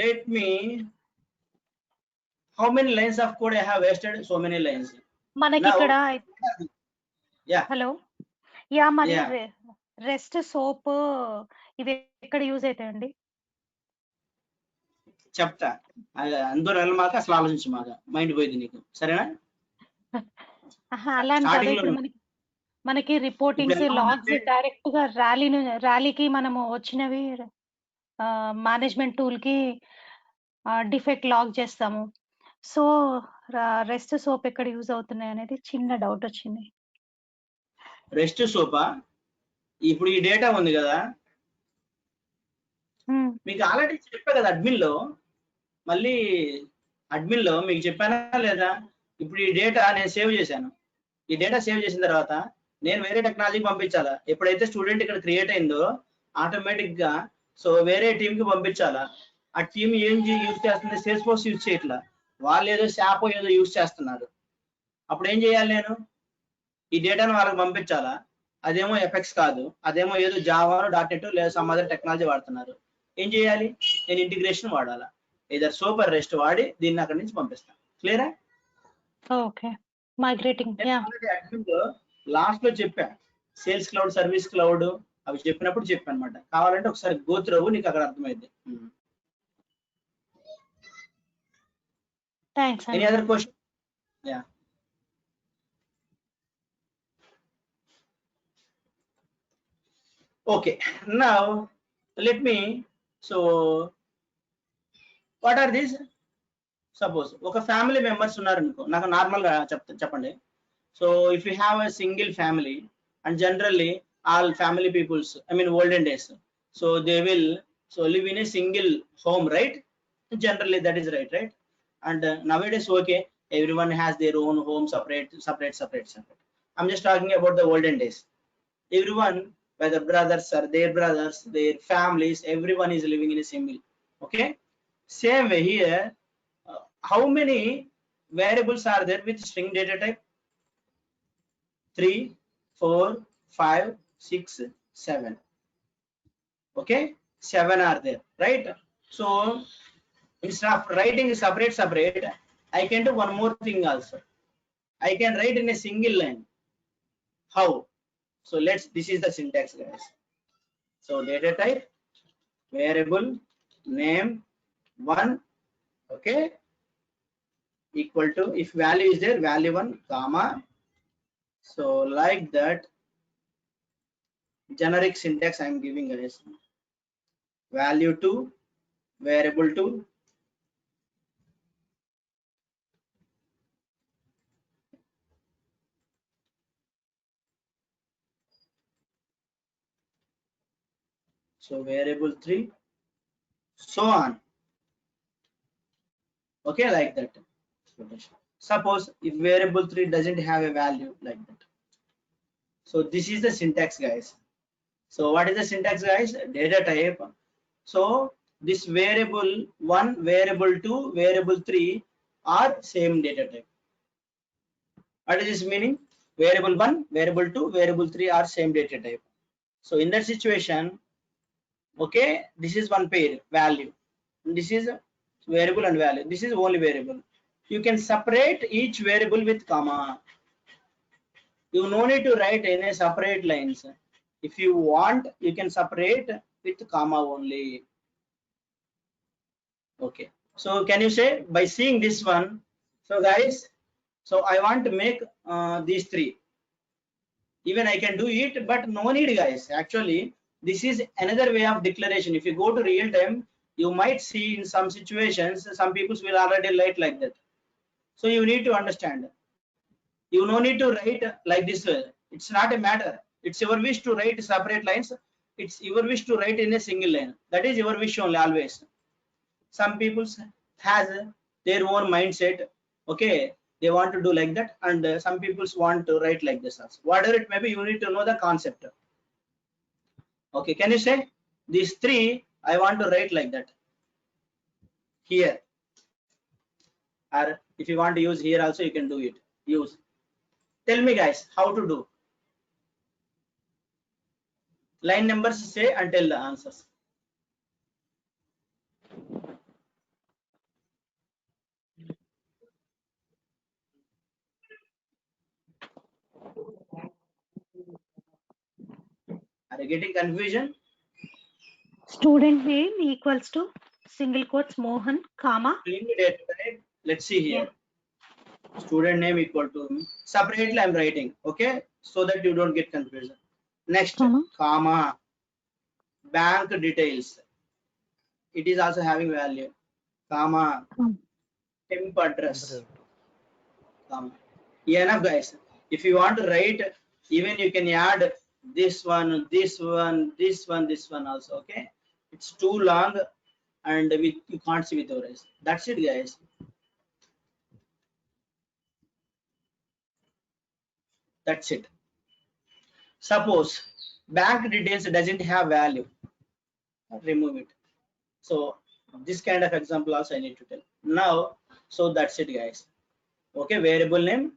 let me. How many lines of code I have wasted? So many lines. మనకి ఇక్కడ Yeah. Hello మరి rest soap ఇవి ఎక్కడ use అవుతాయండి? చెప్తా, అందరూ వెళ్ళమాక అసలు ఆలోచించు మాక, మైండ్ పోయింది నీకు. సరేనా? అలా ఇప్పుడు మనకి రిపోర్టింగ్స్ లాగ్స్ డైరెక్ట్ గా ర్యాలీకి మనము వచ్చినవి మేనేజ్మెంట్ టూల్ కి డిఫెక్ట్ లాగ్ చేస్తాము. సో రెస్ట్ సోప్ ఎక్కడ యూజ్ అవుతున్నాయి అనేది చిన్న డౌట్ వచ్చింది. Rest sofa? ఇప్పుడు ఈ డేటా ఉంది కదా, మీకు ఆల్రెడీ చెప్పా కదా అడ్మిన్ లో, మళ్ళీ అడ్మిన్ లో మీకు చెప్పానా లేదా? ఇప్పుడు ఈ డేటా నేను సేవ్ చేశాను. ఈ డేటా సేవ్ చేసిన తర్వాత నేను వేరే టెక్నాలజీకి పంపించాలా? ఎప్పుడైతే స్టూడెంట్ ఇక్కడ క్రియేట్ అయిందో ఆటోమేటిక్ గా సో వేరే టీమ్ కి పంపించాలా? ఆ టీమ్ ఏం యూజ్ చేస్తుంది? సేల్స్ ఫోర్స్ యూజ్ చేయట్లా, వాళ్ళు ఏదో శాప్ ఏదో యూజ్ చేస్తున్నారు. అప్పుడు ఏం చేయాలి? నేను ఈ డేటాను వాళ్ళకి పంపించాలా? అదేమో ఎఫెక్స్ కాదు, అదేమో ఏదో జావా .NET లేదా సమ్ అదర్ టెక్నాలజీ వాడుతున్నారు. ఏం చేయాలి? నేను ఇంటిగ్రేషన్ వాడాలా, ఇదర్ సూపర్ రెస్ట్ వాడి దీన్ని అక్కడి నుంచి పంపిస్తాను. క్లియరా? ఓకే. మైగ్రేటింగ్ లాస్ట్ లో చెప్పా, సేల్స్ క్లౌడ్, సర్వీస్ క్లౌడ్ అవి చెప్పినప్పుడు చెప్పాను అనమాట. కావాలంటే ఒకసారి గోత్రవు, నీకు అక్కడ అర్థమైంది. Thanks. Any other question? Yeah. Okay, now let me, so what are these? Suppose ఒక ఫ్యామిలీ మెంబర్స్ ఉన్నారనుకో, నాకు నార్మల్ గా చెప్పండి. So if you have a single family and generally all family peoples, I mean olden days, so they will so live in a single home, right? Generally that is right? And nowadays okay, everyone has their own home, separate. I'm just talking about the olden days. Everyone, whether brothers or their brothers, their families, everyone is living in a single. Okay, same way here. How many variables are there with string data type? 3, 4, 5, 6, 7. Okay, 7 are there, right? So instead of writing separate, I can do one more thing also. I can write in a single line. How? So this is the syntax, guys. So data type variable name 1, okay, equal to, if value is there, value 1, comma. So like that, generic syntax I am giving, guys. Value 2, variable 2, so variable 3, so on, okay, like that. Suppose if variable 3 doesn't have a value, like that. So this is the syntax, guys. So what is the syntax, guys? Data type. So this variable 1, variable 2, variable 3 are same data type. What is this meaning? Variable 1, variable 2, variable 3 are same data type. So in that situation, okay, this is one pair value. This is variable and value. This is only variable. You can separate each variable with comma. You no need to write in a separate lines. If you want, you can separate with comma only. Okay. So can you say by seeing this one? So guys, so I want to make these three. Even I can do it, but no need, guys. Actually, this is another way of declaration. If you go to real time, you might see in some situations, some people will already write like that. So you need to understand. You no need to write like this way. It's not a matter. It's your wish to write separate lines. It's your wish to write in a single line. That is your wish only, always. Some people has their own mindset. Okay, they want to do like that, and some people want to write like this also. Whatever it may be, you need to know the concept. Okay, can you say these three I want to write like that here, or if you want to use here also, you can do it. Use. Tell me, guys, how to do. Line numbers say and tell the answers. Are you getting confusion? Student name equals to single quotes Mohan, comma. Let's see here. Student name equal to, separately I'm writing, okay, so that you don't get confusion. Next, comma, bank details. It is also having value, comma, temp address, comma. Enough, guys. If you want to write, even you can add this one, this one, this one, this one also, okay. It's too long and you can't see with your eyes. That's it, guys. That's it. Suppose bank details doesn't have value, remove it. So this kind of example also I need to tell now. So that's it, guys. Okay, variable name,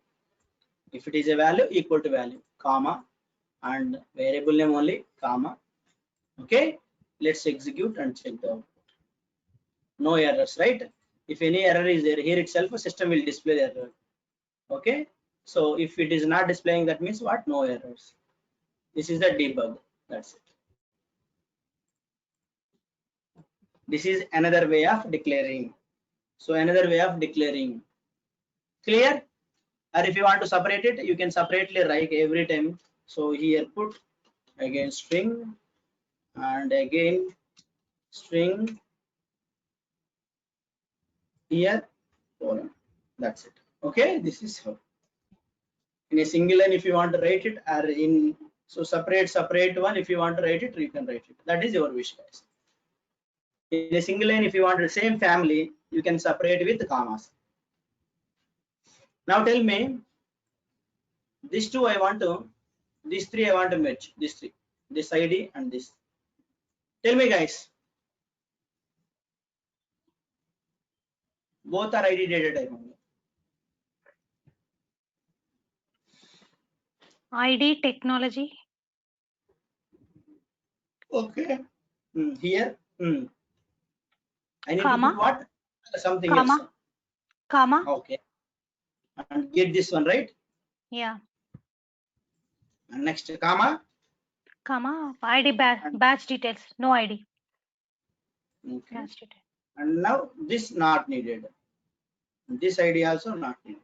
if it is a value, equal to value, comma, and variable name only, comma. Okay, let's execute and check the output. No errors, right? If any error is there here itself, system will display the error. Okay, so if it is not displaying, that means what? No errors. This is the debug. That's it. This is another way of declaring. So another way of declaring. Clear? Or if you want to separate it, you can separately write every time. So here put again string and again string here colon. That's it. Okay, this is how. In a single line, if you want to write it, or in so separate one, if you want to write it, you can write it. That is your wish, guys. In a single line, if you want the same family, you can separate with commas. Now tell me, these two I want to, these three I want to match, these three, this ID and this. Tell me, guys, both are ID data type only. ID technology. Okay. Here, I need comma. to put what? Something comma. else. Comma. Okay. And get this one, right? Yeah. And next, comma. Comma. ID batch details. No ID. Okay, Last detail. and now this not needed. This ID also not needed.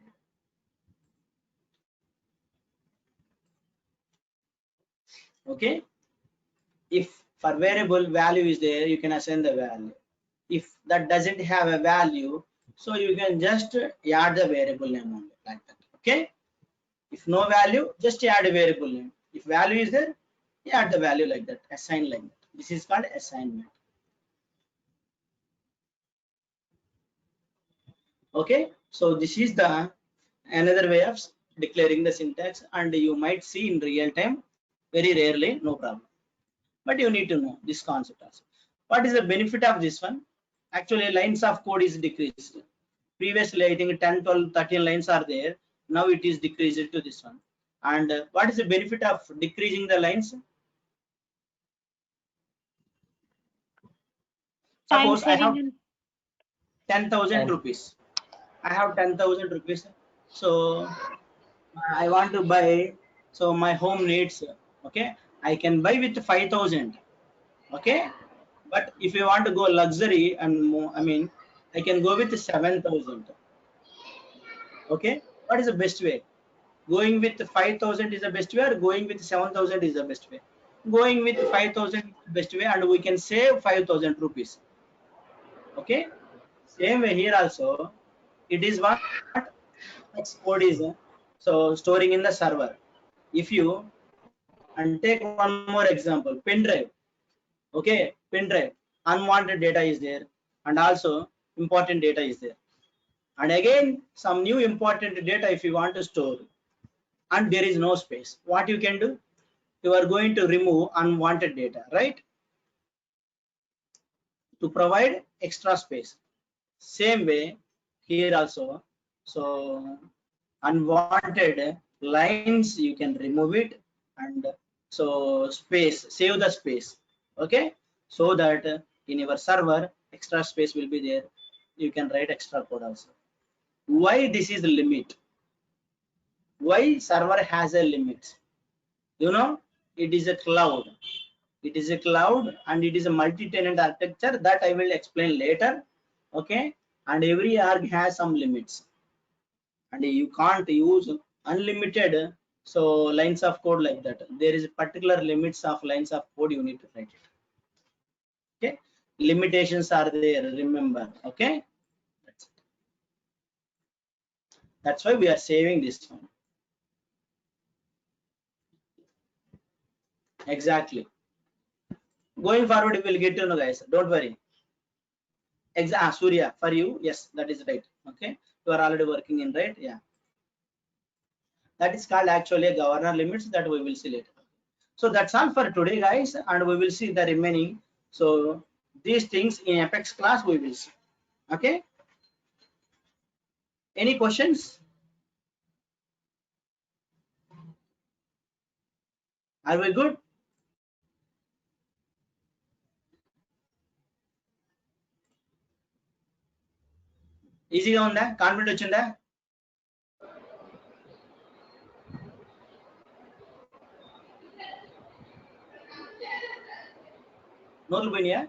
Okay, if for variable value is there, you can assign the value. If that doesn't have a value, so you can just add the variable name on it like that. Okay, if no value, just add a variable name. If value is there, add the value like that, assign like that. This is called assignment. Okay, so this is the another way of declaring the syntax, and you might see in real time, very rarely, no problem. But you need to know this concept also. What is the benefit of this one? Actually, lines of code is decreased. Previously, I think 10, 12, 13 lines are there. Now it is decreased to this one. And what is the benefit of decreasing the lines? Time Suppose I have saving. 10,000 And rupees. I have 10,000 rupees. So I want to buy. So my home needs. Okay, I can buy with 5,000. Okay, but if you want to go luxury and more, I mean, I can go with 7,000. Okay, what is the best way? Going with 5,000 is the best way, or going with 7,000 is the best way? Going with 5,000 is the best way, and we can save 5,000 rupees. Okay, same way here also. It is what code is so storing in the server. If you and take one more example, pen drive. Okay, pen drive, unwanted data is there, and also important data is there, and again some new important data if you want to store, and there is no space. What you can do? You are going to remove unwanted data, right, to provide extra space. Same way here also. So unwanted lines you can remove it, and so space, save the space. Okay, so that in your server extra space will be there. You can write extra code also. Why this is the limit? Why server has a limit? You know, it is a cloud. It is a cloud and it is a multi-tenant architecture that I will explain later. Okay, and every arg has some limits, and you can't use unlimited so lines of code like that. There is particular limits of lines of code you need to write it. Okay, limitations are there, remember. Okay, that's why we are saving this one. Exactly, going forward we will get to know, guys, don't worry. Surya, for you, yes, that is right. Okay, you are already working in, right? Yeah, that is called actually a governor limits that we will see later. So that's all for today, guys, and we will see the remaining. So these things in Apex class we will see. Okay, any questions? Are we good? ఈజీగా ఉందా? Confident వచ్చిందా? నోట్లు పోయినాయా?